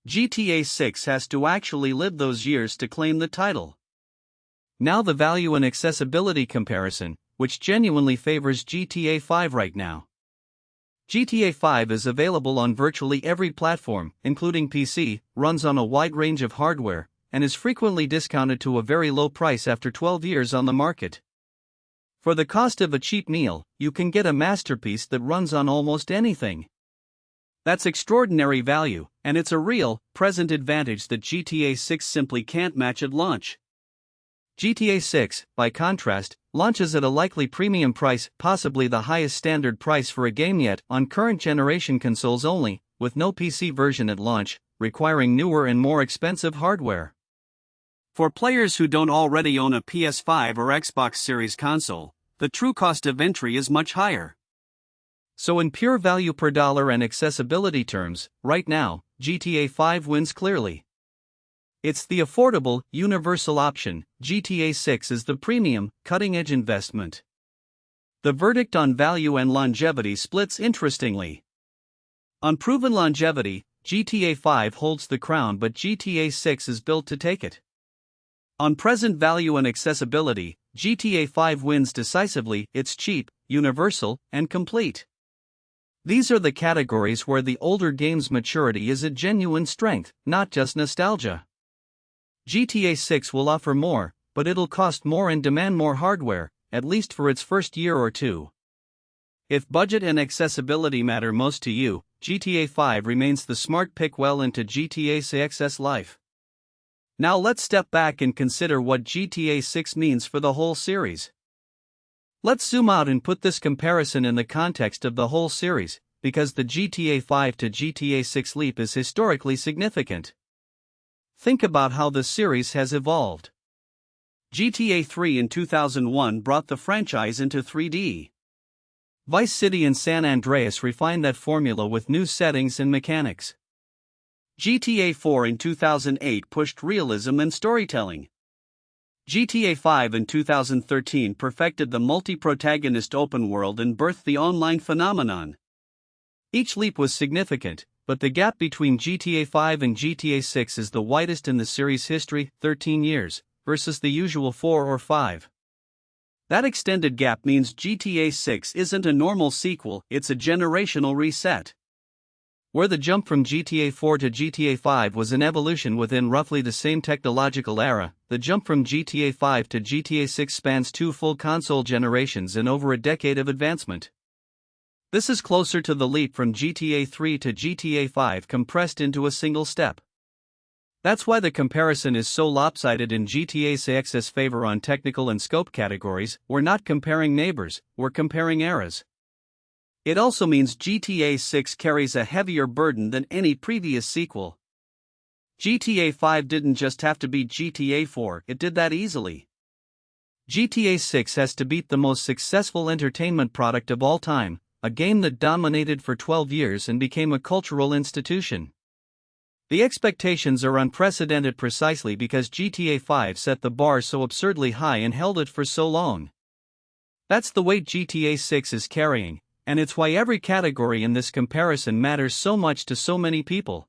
GTA 6 has to actually live those years to claim the title. Now the value and accessibility comparison, which genuinely favors GTA 5 right now. GTA 5 is available on virtually every platform, including PC, runs on a wide range of hardware, and is frequently discounted to a very low price after 12 years on the market. For the cost of a cheap meal, you can get a masterpiece that runs on almost anything. That's extraordinary value, and it's a real, present advantage that GTA 6 simply can't match at launch. GTA 6, by contrast, launches at a likely premium price, possibly the highest standard price for a game yet, on current generation consoles only, with no PC version at launch, requiring newer and more expensive hardware. For players who don't already own a PS5 or Xbox Series console, the true cost of entry is much higher. So in pure value per dollar and accessibility terms, right now, GTA 5 wins clearly. It's the affordable, universal option. GTA 6 is the premium, cutting-edge investment. The verdict on value and longevity splits interestingly. On proven longevity, GTA 5 holds the crown, but GTA 6 is built to take it. On present value and accessibility, GTA 5 wins decisively. It's cheap, universal, and complete. These are the categories where the older game's maturity is a genuine strength, not just nostalgia. GTA 6 will offer more, but it'll cost more and demand more hardware, at least for its first year or two. If budget and accessibility matter most to you, GTA 5 remains the smart pick well into GTA 6's life. Now let's step back and consider what GTA 6 means for the whole series. Let's zoom out and put this comparison in the context of the whole series, because the GTA 5 to GTA 6 leap is historically significant. Think about how the series has evolved. GTA 3 in 2001 brought the franchise into 3D. Vice City and San Andreas refined that formula with new settings and mechanics. GTA 4 in 2008 pushed realism and storytelling. GTA 5 in 2013 perfected the multi-protagonist open world and birthed the online phenomenon. Each leap was significant, but the gap between GTA 5 and GTA 6 is the widest in the series' history, 13 years, versus the usual 4 or 5. That extended gap means GTA 6 isn't a normal sequel, it's a generational reset. Where the jump from GTA 4 to GTA 5 was an evolution within roughly the same technological era, the jump from GTA 5 to GTA 6 spans 2 full console generations and over a decade of advancement. This is closer to the leap from GTA 3 to GTA 5 compressed into a single step. That's why the comparison is so lopsided in GTA 6's favor on technical and scope categories. We're not comparing neighbors, we're comparing eras. It also means GTA 6 carries a heavier burden than any previous sequel. GTA 5 didn't just have to beat GTA 4, it did that easily. GTA 6 has to beat the most successful entertainment product of all time, a game that dominated for 12 years and became a cultural institution. The expectations are unprecedented precisely because GTA 5 set the bar so absurdly high and held it for so long. That's the weight GTA 6 is carrying, and it's why every category in this comparison matters so much to so many people.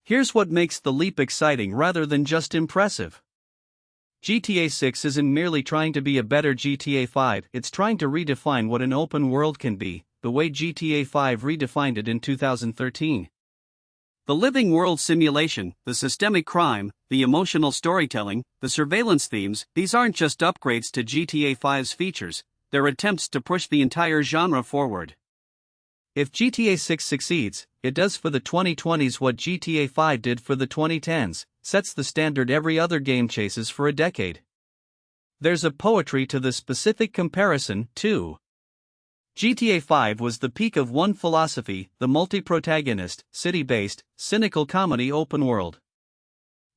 Here's what makes the leap exciting rather than just impressive. GTA 6 isn't merely trying to be a better GTA 5, it's trying to redefine what an open world can be, the way GTA 5 redefined it in 2013. The living world simulation, the systemic crime, the emotional storytelling, the surveillance themes, these aren't just upgrades to GTA 5's features, they're attempts to push the entire genre forward. If GTA 6 succeeds, it does for the 2020s what GTA 5 did for the 2010s, sets the standard every other game chases for a decade. There's a poetry to the specific comparison, too. GTA 5 was the peak of one philosophy, the multi-protagonist, city-based, cynical comedy open world.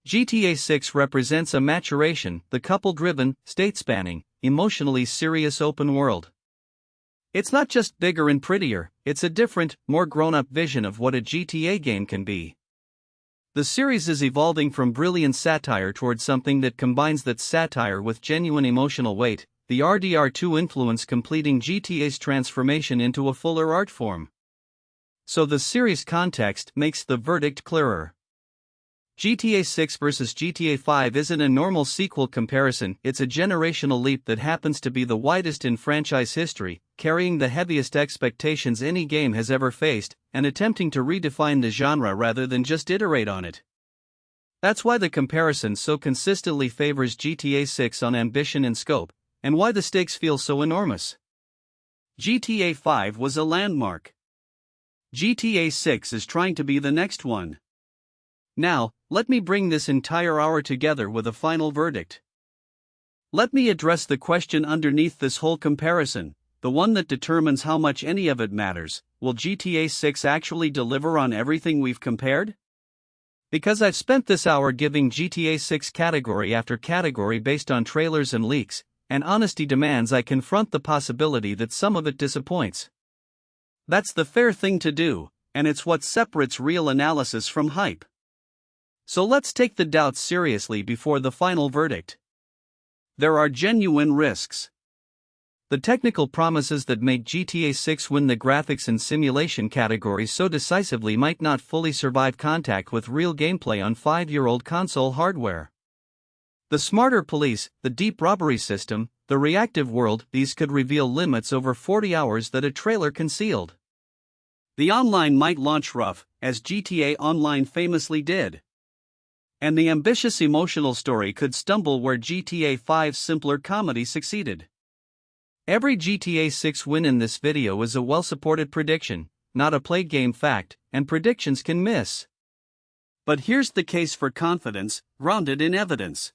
GTA 6 represents a maturation, the couple-driven, state-spanning, emotionally serious open world. It's not just bigger and prettier, it's a different, more grown-up vision of what a GTA game can be. The series is evolving from brilliant satire towards something that combines that satire with genuine emotional weight, the RDR2 influence completing GTA's transformation into a fuller art form. So the series context makes the verdict clearer. GTA 6 versus GTA 5 isn't a normal sequel comparison, it's a generational leap that happens to be the widest in franchise history, carrying the heaviest expectations any game has ever faced, and attempting to redefine the genre rather than just iterate on it. That's why the comparison so consistently favors GTA 6 on ambition and scope, and why the stakes feel so enormous. GTA 5 was a landmark. GTA 6 is trying to be the next one. Now, let me bring this entire hour together with a final verdict. Let me address the question underneath this whole comparison, the one that determines how much any of it matters. Will GTA 6 actually deliver on everything we've compared? Because I've spent this hour giving GTA 6 category after category based on trailers and leaks, and honesty demands I confront the possibility that some of it disappoints. That's the fair thing to do, and it's what separates real analysis from hype. So let's take the doubts seriously before the final verdict. There are genuine risks. The technical promises that made GTA 6 win the graphics and simulation categories so decisively might not fully survive contact with real gameplay on 5-year-old console hardware. The smarter police, the deep robbery system, the reactive world, these could reveal limits over 40 hours that a trailer concealed. The online might launch rough, as GTA Online famously did. And the ambitious emotional story could stumble where GTA 5's simpler comedy succeeded. Every GTA 6 win in this video is a well-supported prediction, not a played game fact, and predictions can miss. But here's the case for confidence, grounded in evidence.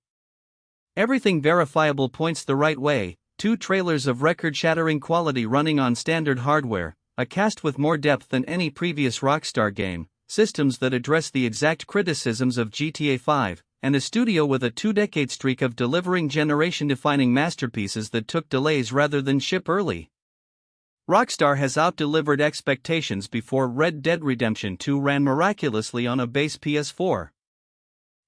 Everything verifiable points the right way: 2 trailers of record-shattering quality running on standard hardware, a cast with more depth than any previous Rockstar game, systems that address the exact criticisms of GTA 5, and a studio with a 2-decade streak of delivering generation-defining masterpieces that took delays rather than ship early. Rockstar has out-delivered expectations before Red Dead Redemption 2 ran miraculously on a base PS4.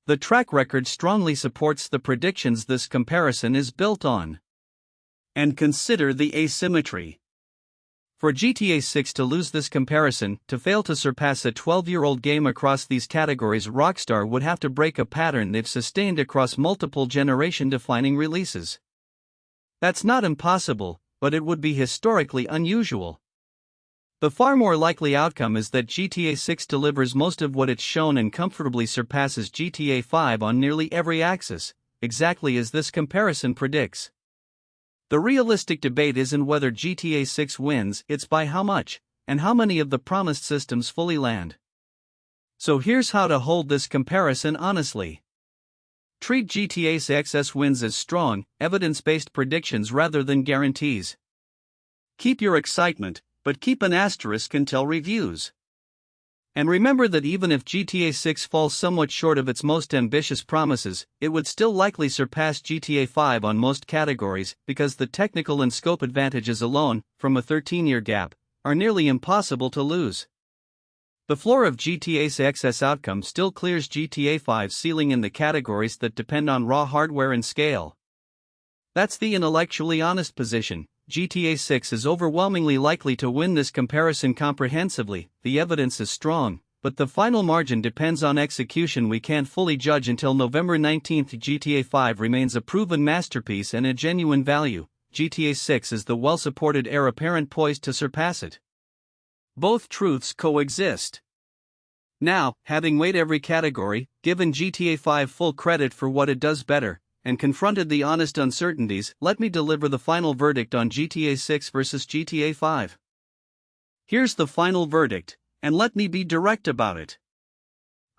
The track record strongly supports the predictions this comparison is built on. And consider the asymmetry. For GTA 6 to lose this comparison, to fail to surpass a 12-year-old game across these categories, Rockstar would have to break a pattern they've sustained across multiple generation-defining releases. That's not impossible, but it would be historically unusual. The far more likely outcome is that GTA 6 delivers most of what it's shown and comfortably surpasses GTA 5 on nearly every axis, exactly as this comparison predicts. The realistic debate isn't whether GTA 6 wins, it's by how much, and how many of the promised systems fully land. So here's how to hold this comparison honestly. Treat GTA 6's wins as strong, evidence-based predictions rather than guarantees. Keep your excitement, but keep an asterisk until reviews. And remember that even if GTA 6 falls somewhat short of its most ambitious promises, it would still likely surpass GTA 5 on most categories because the technical and scope advantages alone, from a 13-year gap, are nearly impossible to lose. The floor of GTA 6's outcome still clears GTA 5's ceiling in the categories that depend on raw hardware and scale. That's the intellectually honest position. GTA 6 is overwhelmingly likely to win this comparison comprehensively, the evidence is strong, but the final margin depends on execution we can't fully judge until November 19. GTA 5 remains a proven masterpiece and a genuine value. GTA 6 is the well-supported heir apparent poised to surpass it. Both truths coexist. Now, having weighed every category, given GTA 5 full credit for what it does better, and confronted the honest uncertainties, let me deliver the final verdict on GTA 6 versus GTA 5. Here's the final verdict, and let me be direct about it.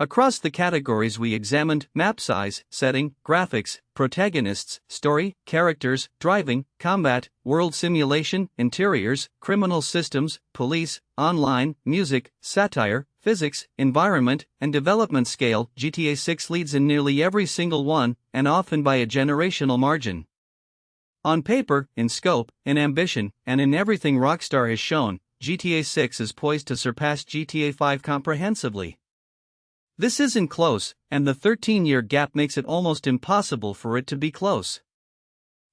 Across the categories we examined, map size, setting, graphics, protagonists, story, characters, driving, combat, world simulation, interiors, criminal systems, police, online, music, satire, physics, environment, and development scale, GTA 6 leads in nearly every single one, and often by a generational margin. On paper, in scope, in ambition, and in everything Rockstar has shown, GTA 6 is poised to surpass GTA 5 comprehensively. This isn't close, and the 13-year gap makes it almost impossible for it to be close.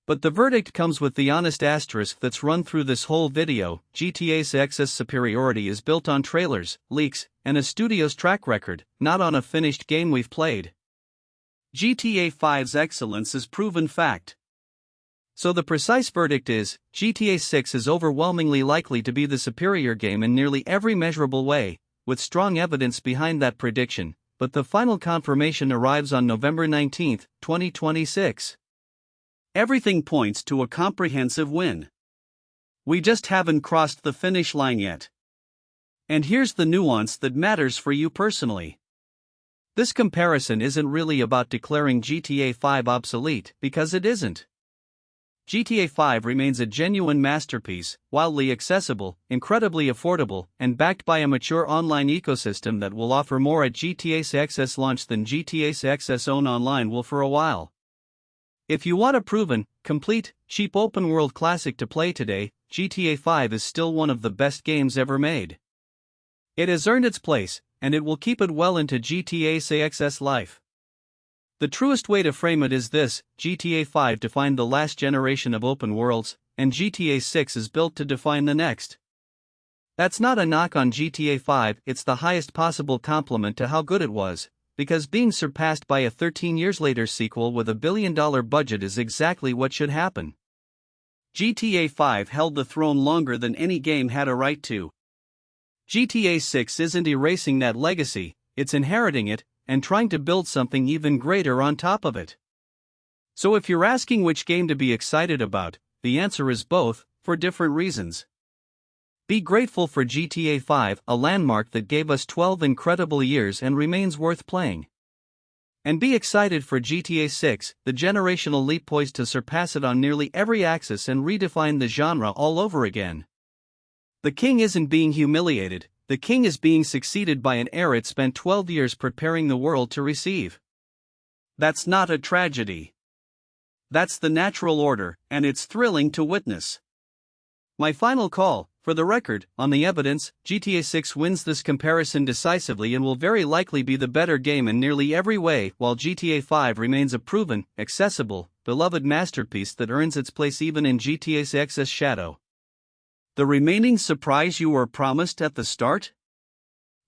But the verdict comes with the honest asterisk that's run through this whole video. GTA 6's superiority is built on trailers, leaks, and a studio's track record, not on a finished game we've played. GTA 5's excellence is proven fact. So the precise verdict is, GTA 6 is overwhelmingly likely to be the superior game in nearly every measurable way, with strong evidence behind that prediction, but the final confirmation arrives on November 19, 2026. Everything points to a comprehensive win. We just haven't crossed the finish line yet. And here's the nuance that matters for you personally. This comparison isn't really about declaring GTA 5 obsolete, because it isn't. GTA 5 remains a genuine masterpiece, wildly accessible, incredibly affordable, and backed by a mature online ecosystem that will offer more at GTA 6's launch than GTA 6's own online will for a while. If you want a proven, complete, cheap open-world classic to play today, GTA 5 is still one of the best games ever made. It has earned its place, and it will keep it well into GTA 6's life. The truest way to frame it is this: GTA 5 defined the last generation of open worlds, and GTA 6 is built to define the next. That's not a knock on GTA 5, it's the highest possible compliment to how good it was, because being surpassed by a 13 years later sequel with $1 billion budget is exactly what should happen. GTA 5 held the throne longer than any game had a right to. GTA 6 isn't erasing that legacy, it's inheriting it, and trying to build something even greater on top of it. So if you're asking which game to be excited about, the answer is both, for different reasons. Be grateful for GTA 5, a landmark that gave us 12 incredible years and remains worth playing. And be excited for GTA 6, the generational leap poised to surpass it on nearly every axis and redefine the genre all over again. The king isn't being humiliated, the king is being succeeded by an heir it spent 12 years preparing the world to receive. That's not a tragedy. That's the natural order, and it's thrilling to witness. My final call, for the record, on the evidence, GTA 6 wins this comparison decisively and will very likely be the better game in nearly every way, while GTA 5 remains a proven, accessible, beloved masterpiece that earns its place even in GTA 6's shadow. The remaining surprise you were promised at the start?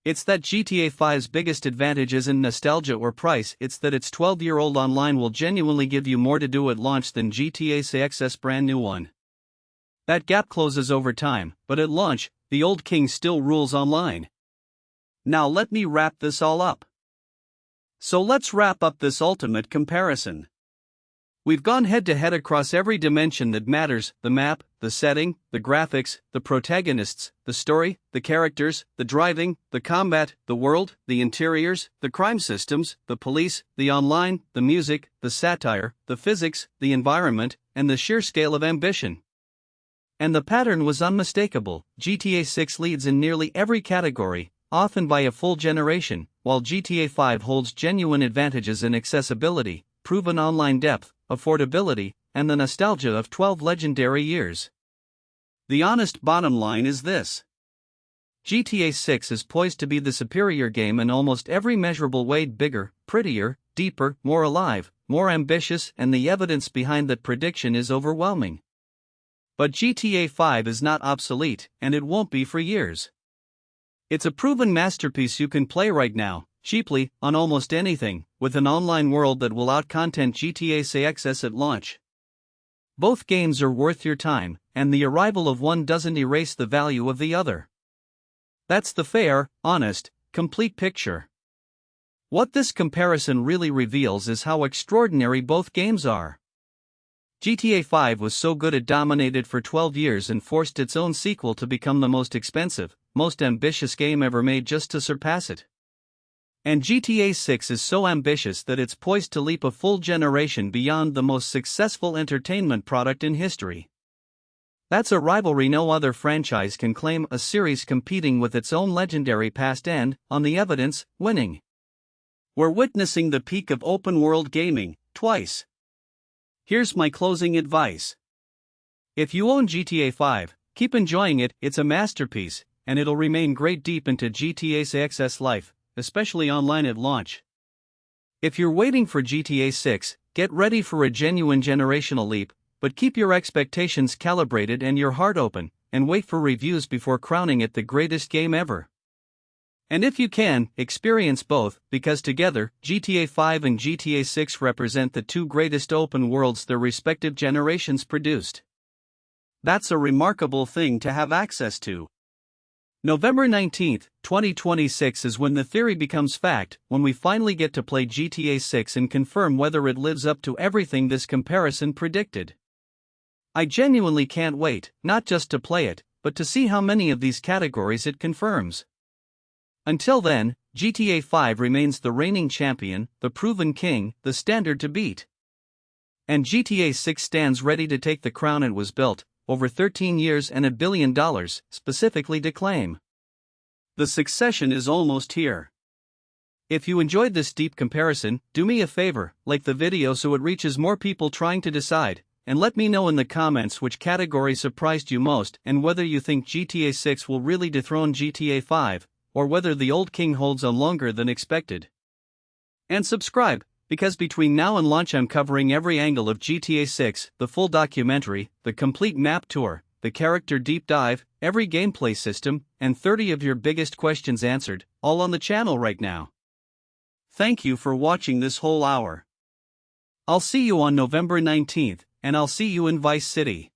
It's that GTA 5's biggest advantage isn't nostalgia or price, it's that its 12-year-old online will genuinely give you more to do at launch than GTA 6's brand new one. That gap closes over time, but at launch, the old king still rules online. Now let me wrap this all up. So let's wrap up this ultimate comparison. We've gone head-to-head across every dimension that matters: the map, the setting, the graphics, the protagonists, the story, the characters, the driving, the combat, the world, the interiors, the crime systems, the police, the online, the music, the satire, the physics, the environment, and the sheer scale of ambition. And the pattern was unmistakable: GTA 6 leads in nearly every category, often by a full generation, while GTA 5 holds genuine advantages in accessibility, proven online depth, affordability, and the nostalgia of 12 legendary years. The honest bottom line is this: GTA 6 is poised to be the superior game in almost every measurable way: bigger, prettier, deeper, more alive, more ambitious, and the evidence behind that prediction is overwhelming. But GTA 5 is not obsolete, and it won't be for years. It's a proven masterpiece you can play right now, cheaply, on almost anything, with an online world that will out-content GTA 6 at launch. Both games are worth your time, and the arrival of one doesn't erase the value of the other. That's the fair, honest, complete picture. What this comparison really reveals is how extraordinary both games are. GTA 5 was so good it dominated for 12 years and forced its own sequel to become the most expensive, most ambitious game ever made just to surpass it. And GTA 6 is so ambitious that it's poised to leap a full generation beyond the most successful entertainment product in history. That's a rivalry no other franchise can claim, a series competing with its own legendary past and, on the evidence, winning. We're witnessing the peak of open-world gaming, twice. Here's my closing advice. If you own GTA 5, keep enjoying it. It's a masterpiece, and it'll remain great deep into GTA 6's life, especially online at launch. If you're waiting for GTA 6, get ready for a genuine generational leap, but keep your expectations calibrated and your heart open, and wait for reviews before crowning it the greatest game ever. And if you can, experience both, because together, GTA 5 and GTA 6 represent the two greatest open worlds their respective generations produced. That's a remarkable thing to have access to. November 19, 2026 is when the theory becomes fact, when we finally get to play GTA 6 and confirm whether it lives up to everything this comparison predicted. I genuinely can't wait, not just to play it, but to see how many of these categories it confirms. Until then, GTA 5 remains the reigning champion, the proven king, the standard to beat. And GTA 6 stands ready to take the crown it was built, over 13 years and $1 billion, specifically to claim. The succession is almost here. If you enjoyed this deep comparison, do me a favor, like the video so it reaches more people trying to decide, and let me know in the comments which category surprised you most and whether you think GTA 6 will really dethrone GTA 5, or whether the old king holds on longer than expected. And subscribe, because between now and launch I'm covering every angle of GTA 6, the full documentary, the complete map tour, the character deep dive, every gameplay system, and 30 of your biggest questions answered, all on the channel right now. Thank you for watching this whole hour. I'll see you on November 19th, and I'll see you in Vice City.